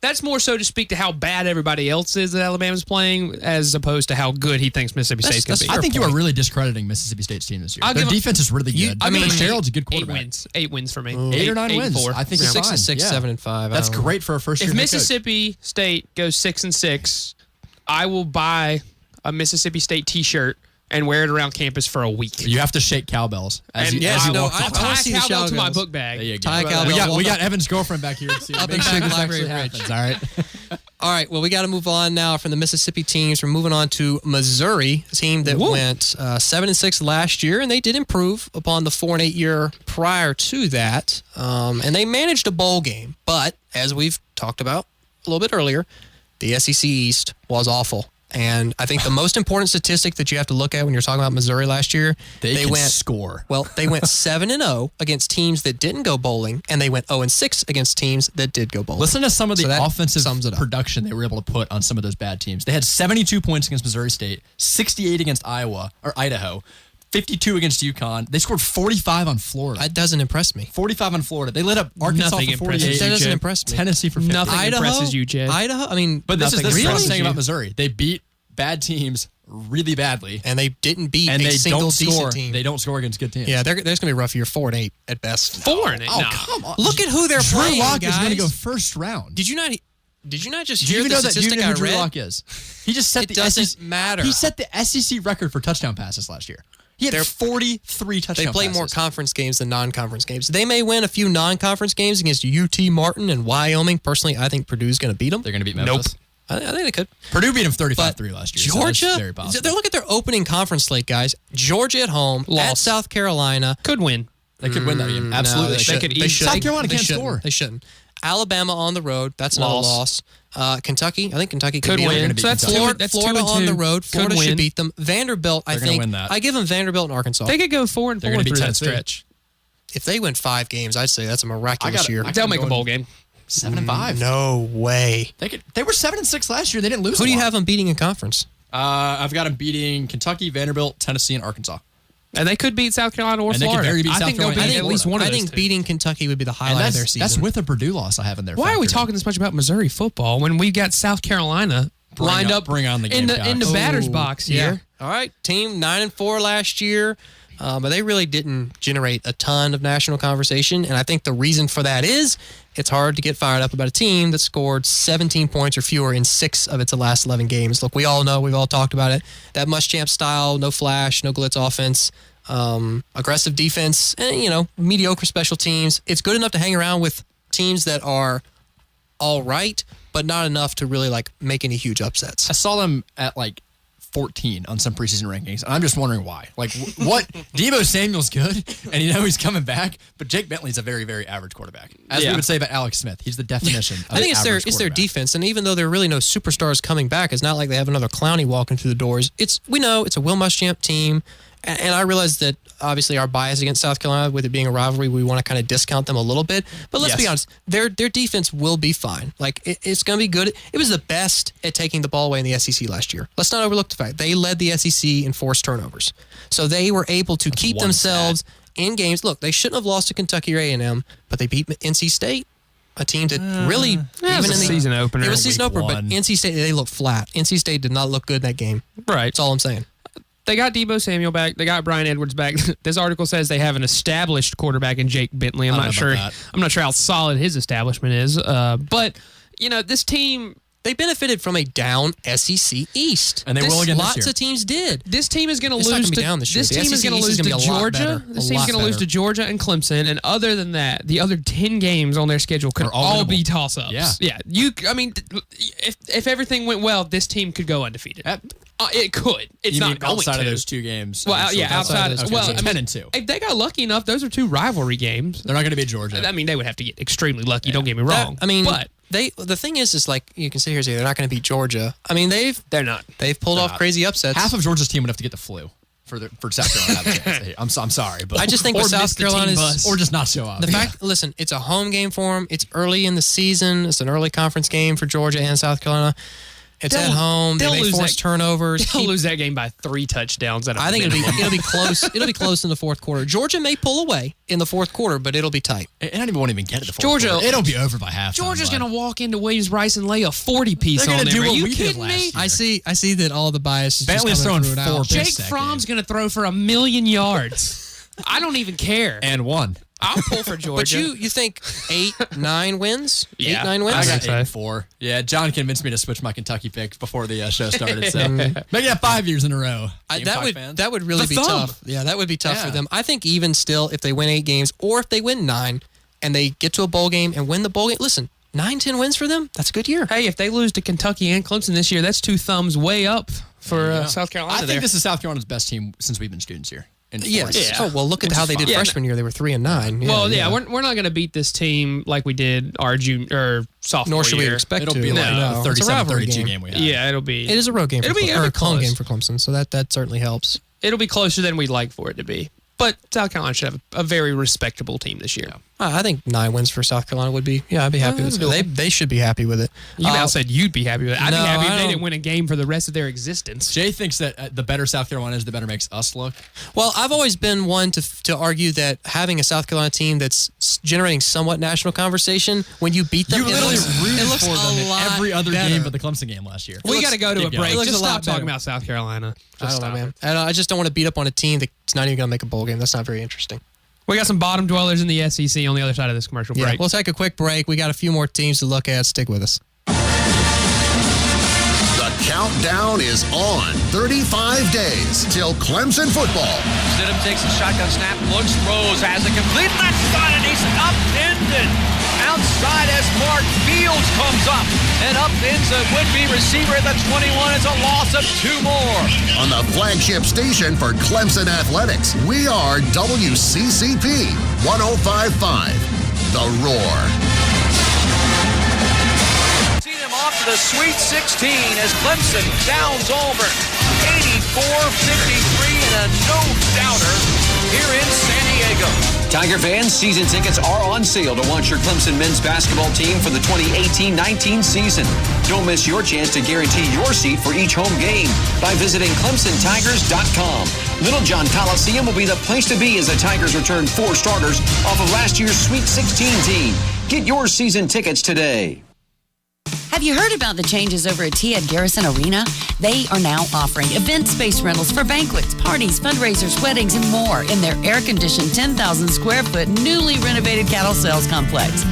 That's more so to speak to how bad everybody else is that Alabama's playing, as opposed to how good he thinks Mississippi State's going to be. I think you are really discrediting Mississippi State's team this year. Their defense is really good. Fitzgerald's a good quarterback. 8 wins for me. 8 or 9 wins. 4. I think 6-6, 7-5. That's great for a first year. If Mississippi State goes 6-6, I will buy a Mississippi State T-shirt and wear it around campus for a week. You have to shake cowbells. I'll tie a cowbell to my book bag. There you go. We got Evan's girlfent back here to see. Make sure this actually happens. All right. All right. Well, we got to move on now from the Mississippi teams. We're moving on to Missouri, a team that went 7-6 last year, and they did improve upon the 4-8 year prior to that. And they managed a bowl game, but as we've talked about a little bit earlier, the SEC East was awful. And I think the most important statistic that you have to look at when you're talking about Missouri last year, they went score. Well, they went 7-0 against teams that didn't go bowling, and they went 0-6 against teams that did go bowling. Listen to some of the offensive production they were able to put on some of those bad teams. They had 72 points against Missouri State, 68 against Idaho, 52 against UConn. They scored 45 on Florida. That doesn't impress me. 45 on Florida. They lit up Arkansas for 48. That doesn't impress me. Tennessee for 50. Nothing impresses you, Jed. Idaho? I mean, but this is what I'm saying you. about Missouri. They beat bad teams really badly. And they didn't beat a single decent team. They don't score against good teams. Yeah, there's going to be a rough year. 4-8 at best. 4-8? Oh, come on. Look at who they're playing, Drew Lock guys. is going to go first round. Did you not just hear the statistic I read? Drew Lock is? He just set it doesn't matter. He set the SEC record for touchdown passes last year. He had 43 touchdown passes. They play more conference games than non-conference games. They may win a few non-conference games against UT Martin and Wyoming. Personally, I think Purdue's going to beat them. They're going to beat Memphis. Nope. I think they could. Purdue beat them 35-3 last year. Georgia? So very possible. They look at their opening conference slate, guys. Georgia at home, at South Carolina. Could win. They could win that game. Absolutely. They should. South Carolina can't score. They shouldn't. Alabama on the road. That's another loss. Kentucky. I think Kentucky could win. So that's Florida on the road. Florida should beat them. Vanderbilt, I think. Win that. I give them Vanderbilt and Arkansas. They could go 4-4 through that stretch. If they win 5 games, I'd say that's a miraculous year. They'll make a bowl game. 7-5. No way. They were 7-6 last year. They didn't lose. Who do you have them beating in conference? I've got them beating Kentucky, Vanderbilt, Tennessee, and Arkansas. And they could beat South Carolina or Florida. I think they'll beat at least one of those. I think beating Kentucky would be the highlight of their season. That's with a Purdue loss I have in there. Why are we talking this much about Missouri football when we got South Carolina lined up bring on the in the batter's box here? All right, team 9-4 last year. but they really didn't generate a ton of national conversation. And I think the reason for that is it's hard to get fired up about a team that scored 17 points or fewer in 6 of its last 11 games. Look, we all know, we've all talked about it. That Muschamp style, no flash, no glitz offense, aggressive defense, and, mediocre special teams. It's good enough to hang around with teams that are all right, but not enough to really make any huge upsets. I saw them at 14 on some preseason rankings, and I'm just wondering why. What? Deebo Samuel's good, and he's coming back, but Jake Bentley's a very, very average quarterback. As we would say about Alex Smith, he's the definition of I think it's their defense, and even though there are really no superstars coming back, it's not like they have another Clowney walking through the doors. We know it's a Will Muschamp team, and I realize that obviously our bias against South Carolina, with it being a rivalry, we want to kind of discount them a little bit. But let's be honest, their defense will be fine. It's going to be good. It was the best at taking the ball away in the SEC last year. Let's not overlook the fact they led the SEC in forced turnovers. So they were able to keep themselves in games. Look, they shouldn't have lost to Kentucky or A&M, but they beat NC State, a team that really even in the season opener. It was season opener, but NC State, they looked flat. NC State did not look good in that game. Right. That's all I'm saying. They got Deebo Samuel back. They got Brian Edwards back. This article says they have an established quarterback in Jake Bentley. I'm not sure how solid his establishment is. But this team, they benefited from a down SEC East, and they will again this year. Lots of teams did. This team is going to lose to down this year. This team is going to lose to Georgia. This team's going to lose to Georgia and Clemson. And other than that, the other 10 games on their schedule could all be toss-ups. Yeah. If everything went well, this team could go undefeated. It could. It's not going outside to. of those 2 games. Well, outside of 10-2. If they got lucky enough, those are 2 rivalry games. They're not going to be Georgia. They would have to get extremely lucky. Don't get me wrong. But the thing is you can sit here and say they're not going to beat Georgia. They're not. They've pulled off crazy upsets. Half of Georgia's team would have to get the flu for South Carolina to have a chance. I'm sorry, but I just think with South Carolina's or just not show up. The fact, listen, it's a home game for them. It's early in the season. It's an early conference game for Georgia and South Carolina. It's at home. They may force turnovers. They'll lose that game by 3 touchdowns. I think it'll be close. It'll be close in the fourth quarter. Georgia may pull away in the fourth quarter, but it'll be tight. It won't even get to the fourth quarter. It'll be over by halftime. Georgia's going to walk into Williams-Rice and lay a 40-piece on them. Are you kidding me? I see that all the bias is Bentley's throwing 4 picks. Jake Fromm's going to throw for 1,000,000 yards. I don't even care. And 1. I'll pull for Georgia. But you think 8-9 wins? Yeah. 8-9 wins? I got 8-4. Yeah, John convinced me to switch my Kentucky pick before the show started. So make it 5 years in a row. That would really be tough. Yeah, that would be tough for them. I think even still, if they win 8 games or if they win 9 and they get to a bowl game and win the bowl game, listen, 9-10 wins for them, that's a good year. Hey, if they lose to Kentucky and Clemson this year, that's 2 thumbs way up for South Carolina. I think this is South Carolina's best team since we've been students here. Yes. Oh, well, look at how they did freshman year. They were 3-9. We're not going to beat this team like we did our sophomore Nor should year. we expect it'll to. be like a 37-32 game we have. Yeah, it'll be. It is a road game. It'll be a home game for Clemson, so that certainly helps. It'll be closer than we'd like for it to be. But South Carolina should have a very respectable team this year. I think 9 wins for South Carolina would be. Yeah, I'd be happy with it. They should be happy with it. You now said you'd be happy with it. I'd be happy if they didn't win a game for the rest of their existence. Jay thinks that the better South Carolina is, the better makes us look. Well, I've always been one to argue that having a South Carolina team that's generating somewhat national conversation, when you beat them, you literally rooted for them in every other better. game but the Clemson game last year. We got to go to a break. Just stop talking about South Carolina. I don't know, man. I just don't want to beat up on a team that's not even going to make a bowl game. That's not very interesting. We got some bottom dwellers in the SEC on the other side of this commercial break. We'll take a quick break. We got a few more teams to look at. Stick with us. The countdown is on. 35 days till Clemson football. Stidham takes a shotgun snap, looks, throws, has it complete. Left side, and he's upended. Outside as Mark Fields comes up and upends a would-be receiver at the 21. It's a loss of 2 more. On the flagship station for Clemson Athletics, we are WCCP 105.5, The Roar. See them off to the Sweet 16 as Clemson downs Auburn 84-53 in a no-doubter here in San Diego. Tiger fans, season tickets are on sale to watch your Clemson men's basketball team for the 2018-19 season. Don't miss your chance to guarantee your seat for each home game by visiting ClemsonTigers.com. Little John Coliseum will be the place to be as the Tigers return 4 starters off of last year's Sweet 16 team. Get your season tickets today. Have you heard about the changes over at T. Ed Garrison Arena? They are now offering event space rentals for banquets, parties, fundraisers, weddings, and more in their air-conditioned 10,000 square foot newly renovated cattle sales complex.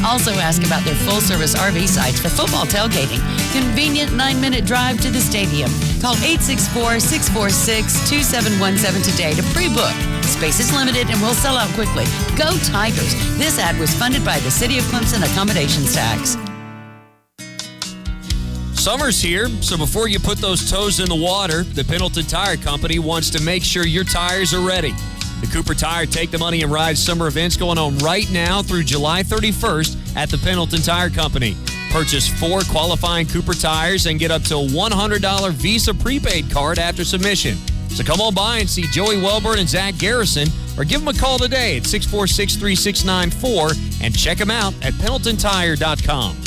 Also ask about their full-service RV sites for football tailgating. Convenient 9-minute drive to the stadium. Call 864-646-2717 today to pre-book. Space is limited and will sell out quickly. Go Tigers! This ad was funded by the City of Clemson Accommodations Tax. Summer's here, so before you put those toes in the water, the Pendleton Tire Company wants to make sure your tires are ready. The Cooper Tire Take the Money and Ride summer event's going on right now through July 31st at the Pendleton Tire Company. Purchase 4 qualifying Cooper tires and get up to a $100 Visa prepaid card after submission. So come on by and see Joey Welburn and Zach Garrison, or give them a call today at 646-3694 and check them out at PendletonTire.com.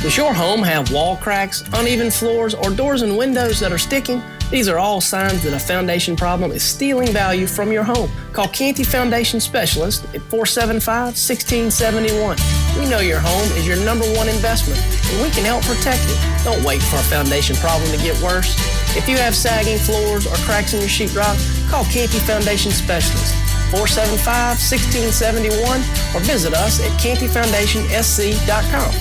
Does your home have wall cracks, uneven floors, or doors and windows that are sticking? These are all signs that a foundation problem is stealing value from your home. Call Canty Foundation Specialist at 475-1671. We know your home is your #1 investment, and we can help protect it. Don't wait for a foundation problem to get worse. If you have sagging floors or cracks in your sheetrock, call Canty Foundation Specialist, 475-1671, or visit us at cantyfoundationsc.com.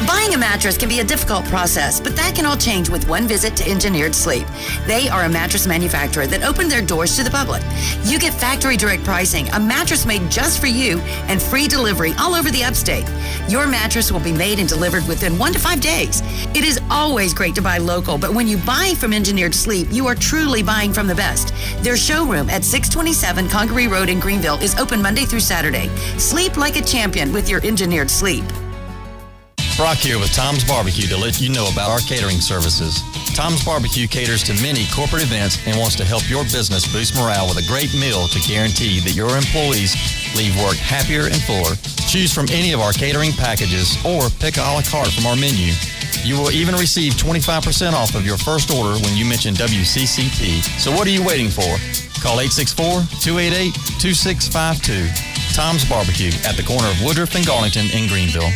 Buying a mattress can be a difficult process, but that can all change with one visit to Engineered Sleep. They are a mattress manufacturer that opened their doors to the public. You get factory direct pricing, a mattress made just for you, and free delivery all over the upstate. Your mattress will be made and delivered within 1 to 5 days. It is always great to buy local, but when you buy from Engineered Sleep, you are truly buying from the best. Their showroom at 627 Congaree Road in Greenville is open Monday through Saturday. Sleep like a champion with your Engineered Sleep. Brock here with Tom's Barbecue to let you know about our catering services. Tom's Barbecue caters to many corporate events and wants to help your business boost morale with a great meal to guarantee that your employees leave work happier and fuller. Choose from any of our catering packages or pick a la carte from our menu. You will even receive 25% off of your first order when you mention WCCP. So what are you waiting for? Call 864-288-2652. Tom's Barbecue at the corner of Woodruff and Garlington in Greenville.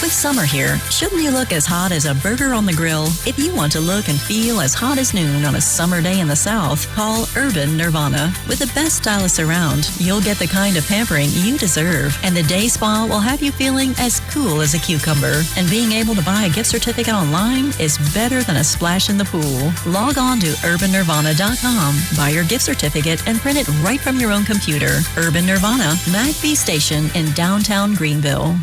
With summer here, shouldn't you look as hot as a burger on the grill? If you want to look and feel as hot as noon on a summer day in the South, call Urban Nirvana. With the best stylists around, you'll get the kind of pampering you deserve, and the day spa will have you feeling as cool as a cucumber. And being able to buy a gift certificate online is better than a splash in the pool. Log on to urbannirvana.com, buy your gift certificate, and print it right from your own computer. Urban Nirvana, MagB Station in downtown Greenville.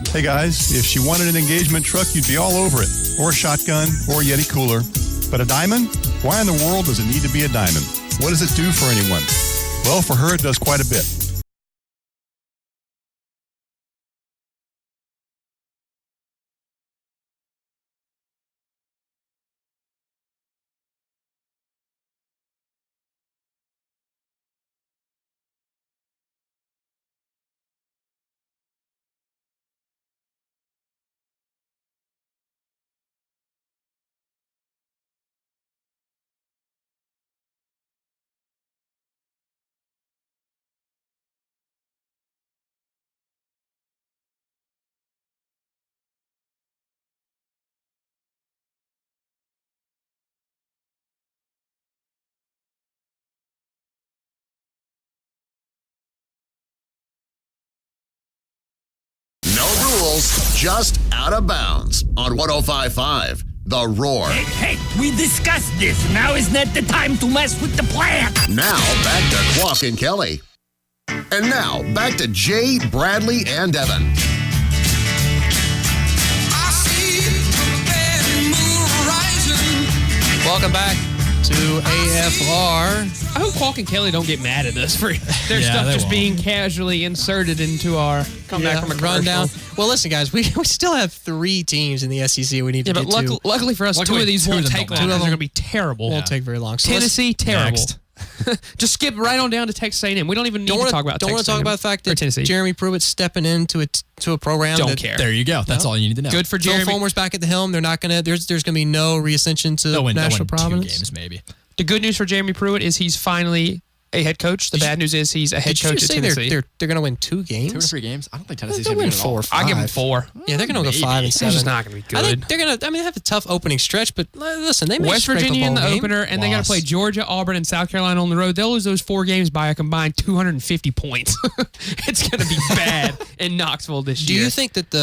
Hey guys, if she wanted an engagement truck, you'd be all over it. Or a shotgun, or a Yeti cooler. But a diamond? Why in the world does it need to be a diamond? What does it do for anyone? Well, for her, it does quite a bit. Just out of bounds on 105.5 The Roar. Hey, we discussed this. Now is not the time to mess with the plan. Now back to Quack and Kelly. And now back to Jay, Bradley, and Evan. Welcome back to AFR. I hope Quack and Kelly don't get mad at us for their stuff just being casually inserted into our comeback from a rundown. commercial. Well, listen, guys, we still have 3 teams in the SEC we need to get to. Luckily for us, 2 of these won't take long. They're going to be terrible. Won't take very long. So Tennessee, terrible. Next. Just skip right on down to Texas A&M. We don't even need to talk about Texas A&M. Don't want to talk about the fact that Tennessee. Jeremy Pruitt's stepping into a program. Don't care. There you go. That's all you need to know. Good for Jeremy. Phil Fulmer's back at the helm. They're not going to. There's going to be no reascension to national prominence. 2 games maybe. The good news for Jeremy Pruitt is he's finally a head coach. The bad news is he's a head coach at Tennessee. They're going to win 2 games? 2 or 3 games? I don't think Tennessee's They'll going win to 4 or 5. I give them 4. Yeah, they're going to go 5 and 7. It's just not going to be good. I think they're going to. I mean, they have a tough opening stretch, but listen, they may West scrape Virginia a in bowl the game. opener, and they got to play Georgia, Auburn, and South Carolina on the road. They'll lose those 4 games by a combined 250 points. It's going to be bad in Knoxville this Do year. you think that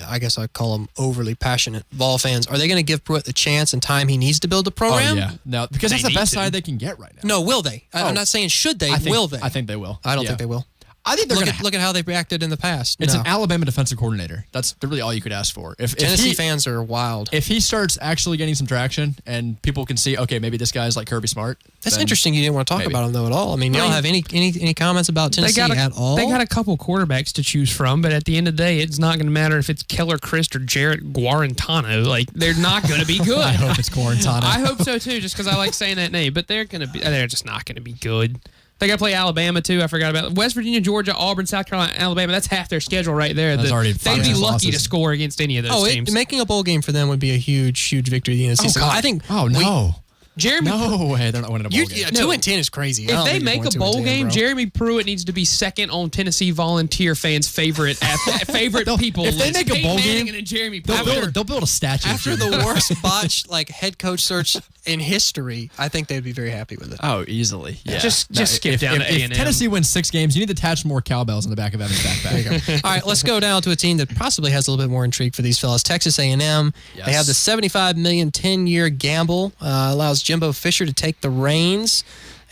I guess I call them overly passionate Vol fans, are they going to give Pruitt the chance and time he needs to build the program? Oh, yeah. No, because that's the best side they can get right now. No, will they? I'm not saying should they. Will they? I think they will. I don't think they will. I think they're look at how they've reacted in the past. It's No. an Alabama defensive coordinator. That's really all you could ask for. If Tennessee fans are wild. If he starts actually getting some traction and people can see, okay, maybe this guy's like Kirby Smart. That's interesting. You didn't want to talk about him though at all. I mean, you don't have any comments about Tennessee at all. They got a couple quarterbacks to choose from, but at the end of the day, it's not going to matter if it's Keller Christ or Jarrett Guarantano. Like, they're not going to be good. I hope it's Guarantano. I hope so too, just because I like saying that name. But they're just not going to be good. They got to play Alabama, too. I forgot about it. West Virginia, Georgia, Auburn, South Carolina, Alabama. That's half their schedule right there. That's already They'd be lucky losses. to score against any of those teams. Making a bowl game for them would be a huge victory at the end of the season. God. I think. Oh, no. Jeremy, no way. They're not winning a bowl game. 2-10 is crazy. If they make a bowl game, Jeremy Pruitt needs to be second on Tennessee Volunteer fans' favorite people. If they list. make a bowl Peyton Manning game, and Jeremy they'll Pruitt. build a statue. After the worst botched head coach search in history, I think they'd be very happy with it. Oh, easily. Yeah. Just skip down to A&M. If Tennessee wins 6 games, you need to attach more cowbells in the back of Evan's backpack. All right, let's go down to a team that possibly has a little bit more intrigue for these fellas. Texas A&M. Yes. They have the $75 million 10-year gamble. Allows Jimbo Fisher to take the reins.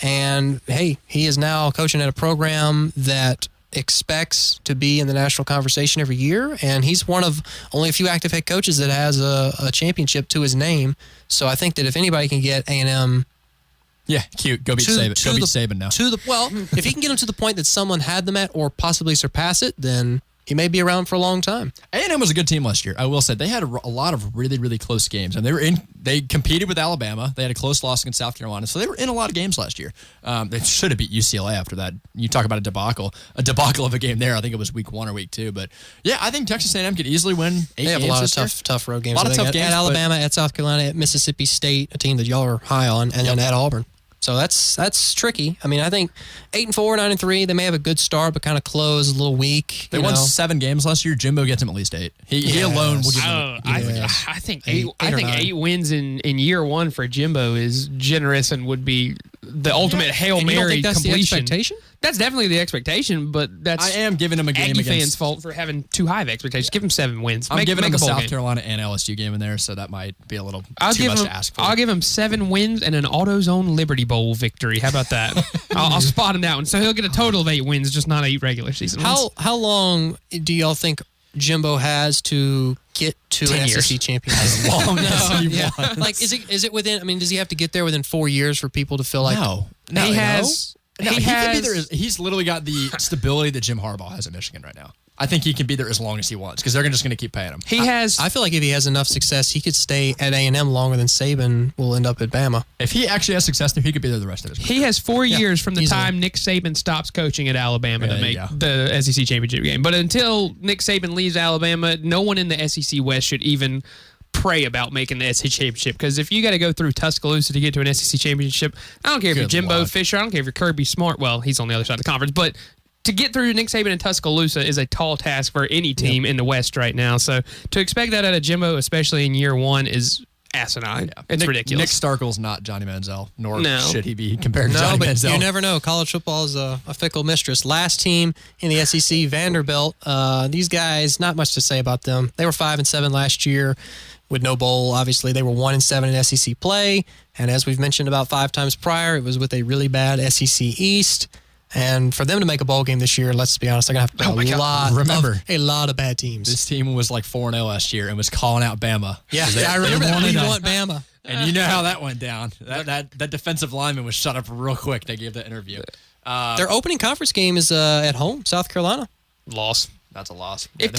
And, hey, he is now coaching at a program that expects to be in the national conversation every year. And he's one of only a few active head coaches that has a championship to his name. So I think that if anybody can get A&M... Yeah, cute. Go beat Saban. Go beat Saban now. If he can get them to the point that someone had them at or possibly surpass it, then he may be around for a long time. A&M was a good team last year. I will say they had a lot of really, really close games, and they competed with Alabama. They had a close loss against South Carolina, so they were in a lot of games last year. They should have beat UCLA after that. You talk about a debacle of a game there. I think it was week 1 or week 2, but yeah, I think Texas A&M could easily win 8 games. They have a lot of tough road games. A lot of tough games at Alabama, at South Carolina, at Mississippi State, a team that y'all are high on, and then at Auburn. So that's tricky. I mean, I think 8-4, 9-3. They may have a good start, but kind of close a little weak. They won 7 games last year. Jimbo gets them at least 8. He alone will give them. I think 8 wins in year 1 for Jimbo is generous and would be the ultimate Hail Mary you don't think that's completion. the expectation? That's definitely the expectation, but that's I am giving him a game Aggie against fans' fault for having too high of expectations. Give him 7 wins. I'm giving him a a bowl South game. Carolina and LSU game in there, so that might be a little I'll too much to ask for. I'll give him 7 wins and an AutoZone Liberty Bowl victory. How about that? I'll spot him that one. So he'll get a total of 8 wins, just not 8 regular season wins. How long do y'all think Jimbo has to get to 10 an years. SEC championship? Like, is it within? I mean, does he have to get there within 4 years for people to feel like? No, he has. No, he can be there. He's literally got the stability that Jim Harbaugh has at Michigan right now. I think he can be there as long as he wants because they're just going to keep paying him. I feel like if he has enough success, he could stay at A&M longer than Saban will end up at Bama. If he actually has success there, he could be there the rest of his career. He has 4 years from the time Nick Saban stops coaching at Alabama to make the SEC championship game. But until Nick Saban leaves Alabama, no one in the SEC West should even pray about making the SEC championship, because if you got to go through Tuscaloosa to get to an SEC championship, I don't care if you're Jimbo Fisher, I don't care if you're Kirby Smart. Well, he's on the other side of the conference, but to get through Nick Saban and Tuscaloosa is a tall task for any team in the West right now. So to expect that out of Jimbo, especially in year 1, is asinine. It's ridiculous. Nick Starkel's not Johnny Manziel, nor No. should he be compared to Johnny but Manziel. you never know. College football is a fickle mistress. Last team in the SEC, Vanderbilt. These guys, not much to say about them. They were 5-7 last year with no bowl. Obviously, they were 1-7 in SEC play. And as we've mentioned about 5 times prior, it was with a really bad SEC East. And for them to make a bowl game this year, let's be honest, they're going to have to play a lot of bad teams. This team was like 4-0 last year and was calling out Bama. Yeah, I remember that. You want Bama. And you know how that went down. That defensive lineman was shut up real quick. They gave that interview. Their opening conference game is at home, South Carolina. Loss. That's a loss. If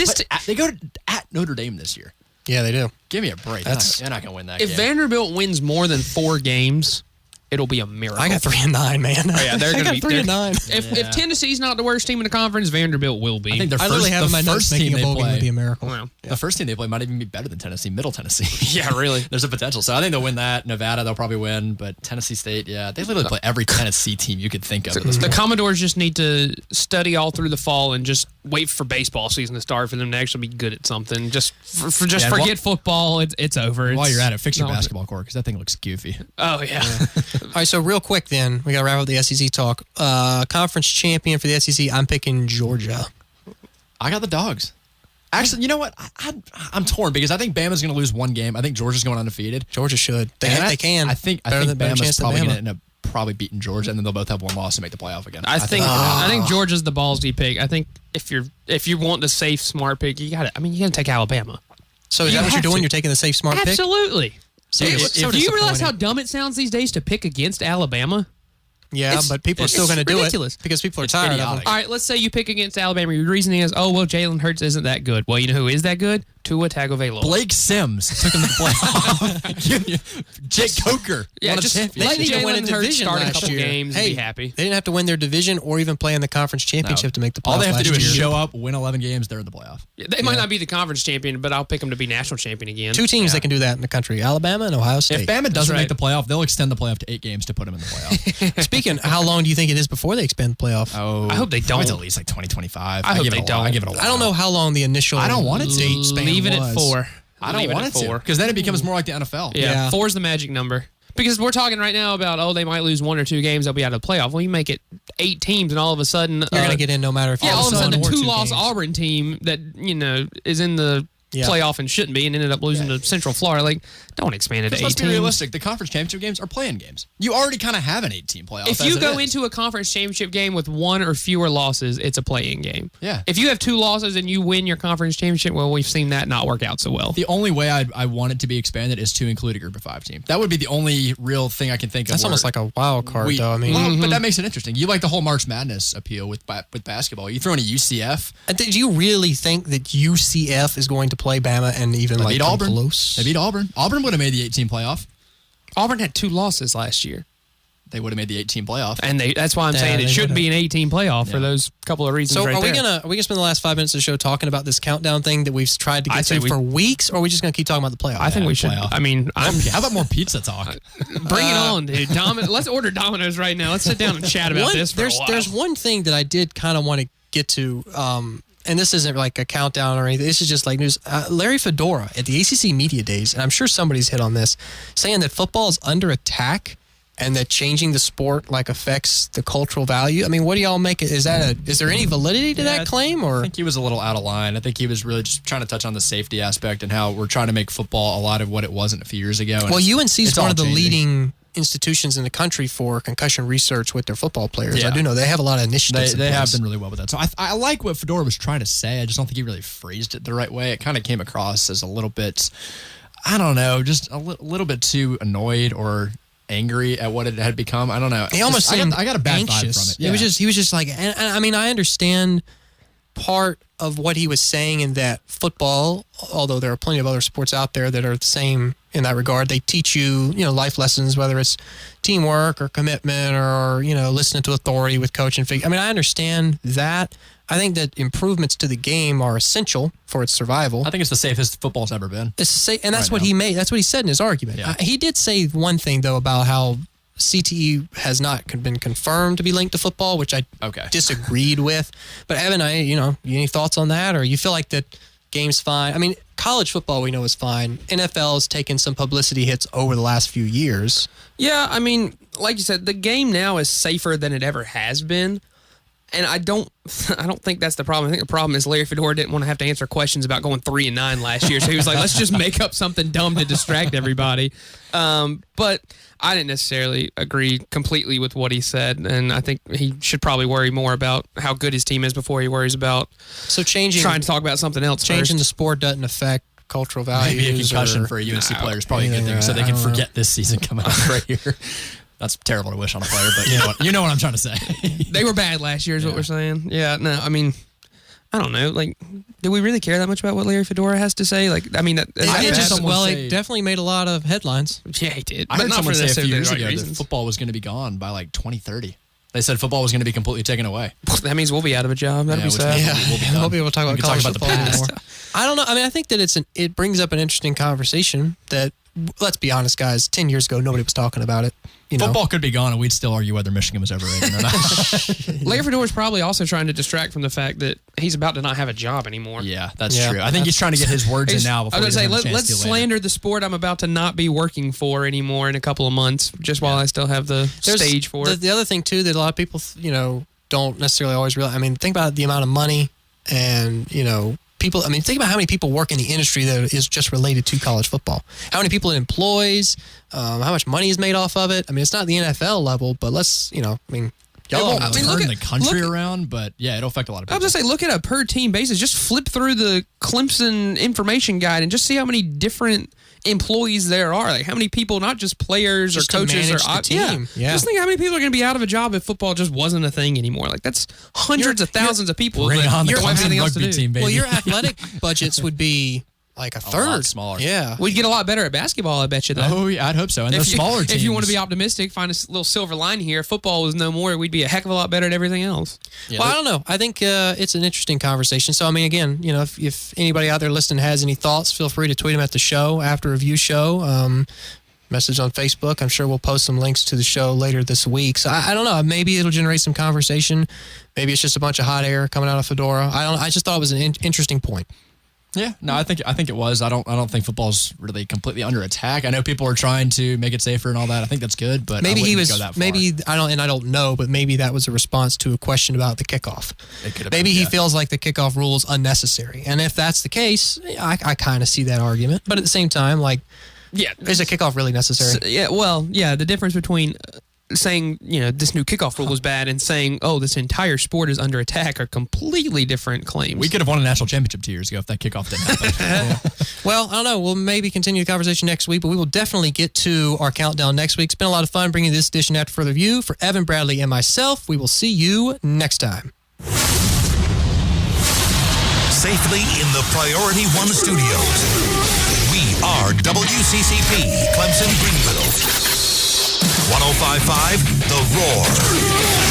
they go at Notre Dame this year. Yeah, they do. Give me a break. They're not going to win that If game. Vanderbilt wins more than 4 games, it'll be a miracle. I got 3-9, man. Oh, yeah, they're I going to got be 3-9. If Tennessee's not the worst team in the conference, Vanderbilt will be. I think I literally have in my notes making a bowl game would be a miracle. Well, The first team they play might even be better than Tennessee, Middle Tennessee. Yeah, really. There's a potential. So I think they'll win that. Nevada, they'll probably win. But Tennessee State, yeah, they literally play every Tennessee team you could think of. at this The point. Commodores just need to study all through the fall and just wait for baseball season to start for them to actually be good at something. Just forget football. It's over. While It's you're at it, fix your not- basketball court because that thing looks goofy. Oh, yeah. All right, so real quick then, we got to wrap up the SEC talk. Conference champion for the SEC, I'm picking Georgia. I got the Dogs. Actually, you know what? I'm torn because I think Bama's going to lose one game. I think Georgia's going undefeated. Georgia should. They can. I think Better Bama's chance than probably Bama. going to end up probably beating Georgia, and then they'll both have one loss to make the playoff again. I think Georgia's the ballsy pick. I think if you want the safe, smart pick, you got to take Alabama. So is that what you're doing? You're taking the safe, smart pick? Absolutely. So Do it's so you realize how disappointing. dumb it sounds these days to pick against Alabama? Yeah, but people are still going to do ridiculous. it because people are tired of them. All right, let's say you pick against Alabama. Your reasoning is, oh, well, Jalen Hurts isn't that good. Well, you know who is that good? Tua Tagovailoa. Blake Sims took him to the playoff. Jake Coker Yeah, won a just championship. let They didn't even win a Jalen Hurts division start a last couple year. games and be happy. They didn't have to win their division or even play in the conference championship to make the playoffs. All they have to do last is year. show up, win 11 games, they're in the playoff. They might not be the conference champion, but I'll pick them to be national champion again. Two teams that can do that in the country: Alabama and Ohio State. If Bama doesn't right. make the playoff, they'll extend the playoff to 8 games to put them in the playoff. Speaking, how long do you think it is before they expand the playoff? Oh, I hope they don't. It's at least like 2025. I hope give they it a don't. while. I give it a while. I don't know how long the initial. I don't want it to. date span Leave it was. at 4. I don't Leave want at it to 4. because then it becomes more like the NFL. Yeah, 4 is the magic number. Because we're talking right now about, they might lose 1 or 2 games, they'll be out of the playoff. Well, you make it 8 teams, and all of a sudden... You're going to get in no matter if all of a sudden, the won 2-loss games. Auburn team that, is in the playoff and shouldn't be and ended up losing to Central Florida. Like, don't expand it to 8 Let's teams. be realistic. The conference championship games are playing games. You already kind of have an 8-team playoff. If you go into a conference championship game with 1 or fewer losses, it's a play-in game. Yeah. If you have 2 losses and you win your conference championship, well, we've seen that not work out so well. The only way I want it to be expanded is to include a group of 5 team. That would be the only real thing I can think of. That's almost like a wild card, though. I mean, but that makes it interesting. You like the whole March Madness appeal with basketball. You throw in a UCF. Do you really think that UCF is going to play Bama and even They like beat come Auburn. close? They beat Auburn. Auburn would have made the 8-team playoff. Auburn had 2 losses last year. They would have made the 8-team playoff. And that's why I'm saying it should be an 18 playoff for those couple of reasons. So right are we there. gonna spend the last 5 minutes of the show talking about this countdown thing that we've tried to get to for weeks, or are we just gonna keep talking about the playoff? I think we should. playoff. I mean, how about more pizza talk? Bring it on, dude. Let's order Domino's right now. Let's sit down and chat about this for a while. There's one thing that I did kind of want to get to, and this isn't like a countdown or anything. This is just like news. Larry Fedora at the ACC Media Days, and I'm sure somebody's hit on this, saying that football is under attack and that changing the sport like affects the cultural value. I mean, what do y'all make it? Is there any validity to that claim? Or I think he was a little out of line. I think he was really just trying to touch on the safety aspect and how we're trying to make football a lot of what it wasn't a few years ago. And well, UNC is it's one all of the changing. leading institutions in the country for concussion research with their football players. Yeah. I do know they have a lot of initiatives. They have been really well with that. So I like what Fedora was trying to say. I just don't think he really phrased it the right way. It kind of came across as a little bit, I don't know, just a little bit too annoyed or angry at what it had become. I don't know. He almost seemed I got a bad anxious. vibe from it. He was just like, and I mean, I understand part of what he was saying in that football, although there are plenty of other sports out there that are the same in that regard. They teach you, life lessons, whether it's teamwork or commitment or, listening to authority with coach and figure. I mean, I understand that. I think that improvements to the game are essential for its survival. I think it's the safest football's ever been. It's safe, and that's Right what now. he made. That's what he said in his argument. Yeah. He did say one thing though about how CTE has not been confirmed to be linked to football, which I disagreed with. But Evan, any thoughts on that, or you feel like that game's fine? I mean, college football we know is fine. NFL has taken some publicity hits over the last few years. Yeah, I mean, like you said, the game now is safer than it ever has been. And I don't think that's the problem. I think the problem is Larry Fedora didn't want to have to answer questions about going 3-9 last year. So he was like, let's just make up something dumb to distract everybody. But I didn't necessarily agree completely with what he said. And I think he should probably worry more about how good his team is before he worries about trying to talk about something else Changing first. the sport doesn't affect cultural values. Maybe a concussion for a UNC player is probably a good thing, so they can forget this season coming up right here. That's terrible to wish on a player, but you know what I'm trying to say. They were bad last year is what we're saying. Yeah, no, I mean, I don't know. Like, do we really care that much about what Larry Fedora has to say? Like, I mean, it definitely made a lot of headlines. Yeah, he did. I heard someone say a few years ago that football was going to be gone by like 2030. They said football was going to be completely taken away. That means we'll be out of a job. That'd be sad. I won't be able to talk about college the football past. anymore. I don't know. I mean, I think that it brings up an interesting conversation that, let's be honest, guys, 10 years ago, nobody was talking about it. Football could be gone, and we'd still argue whether Michigan was overrated or not. Larry Fedora is probably also trying to distract from the fact that he's about to not have a job anymore. Yeah, that's true. I think he's trying to get his words in now before I was he going doesn't to say, let's slander the sport I'm about to not be working for anymore in a couple of months, just while I still have the stage for it. The other thing, too, that a lot of people, don't necessarily always realize. I mean, think about the amount of money and, people. I mean, think about how many people work in the industry that is just related to college football. How many people it employs, how much money is made off of it. I mean, it's not the NFL level, but let's, y'all turn the country around, but yeah, it'll affect a lot of people. I was going to say, look at a per team basis. Just flip through the Clemson information guide and just see how many different employees there are. Like how many people, not just players just or coaches or team. Yeah. Just think how many people are going to be out of a job if football just wasn't a thing anymore. Like that's hundreds of thousands of people. Bring on the Clemson else to rugby do. team, baby. Well, your athletic budgets would be like a third lot smaller. Yeah, we'd get a lot better at basketball, I bet you. Though. Oh, yeah, I'd hope so. And those smaller teams. If you want to be optimistic, find a little silver line here. If football was no more, we'd be a heck of a lot better at everything else. Yeah, well, I don't know. I think it's an interesting conversation. So, I mean, again, if anybody out there listening has any thoughts, feel free to tweet them at the show, after review show. Message on Facebook. I'm sure we'll post some links to the show later this week. So I don't know. Maybe it'll generate some conversation. Maybe it's just a bunch of hot air coming out of Fedora. I just thought it was an interesting point. Yeah, no, I think it was. I don't think football's really completely under attack. I know people are trying to make it safer and all that. I think that's good, but maybe he was go that far. Maybe I don't know, but maybe that was a response to a question about the kickoff. It could have maybe been, he feels like the kickoff rule is unnecessary, and if that's the case, I kind of see that argument. But at the same time, like, is a kickoff really necessary? The difference between saying, this new kickoff rule was bad and saying, this entire sport is under attack are completely different claims. We could have won a national championship 2 years ago if that kickoff didn't happen. Well, I don't know. We'll maybe continue the conversation next week, but we will definitely get to our countdown next week. It's been a lot of fun bringing this edition after further review. For Evan, Bradley, and myself, we will see you next time. Safely in the Priority One studios, we are WCCP Clemson Greenville. 105.5 The Roar.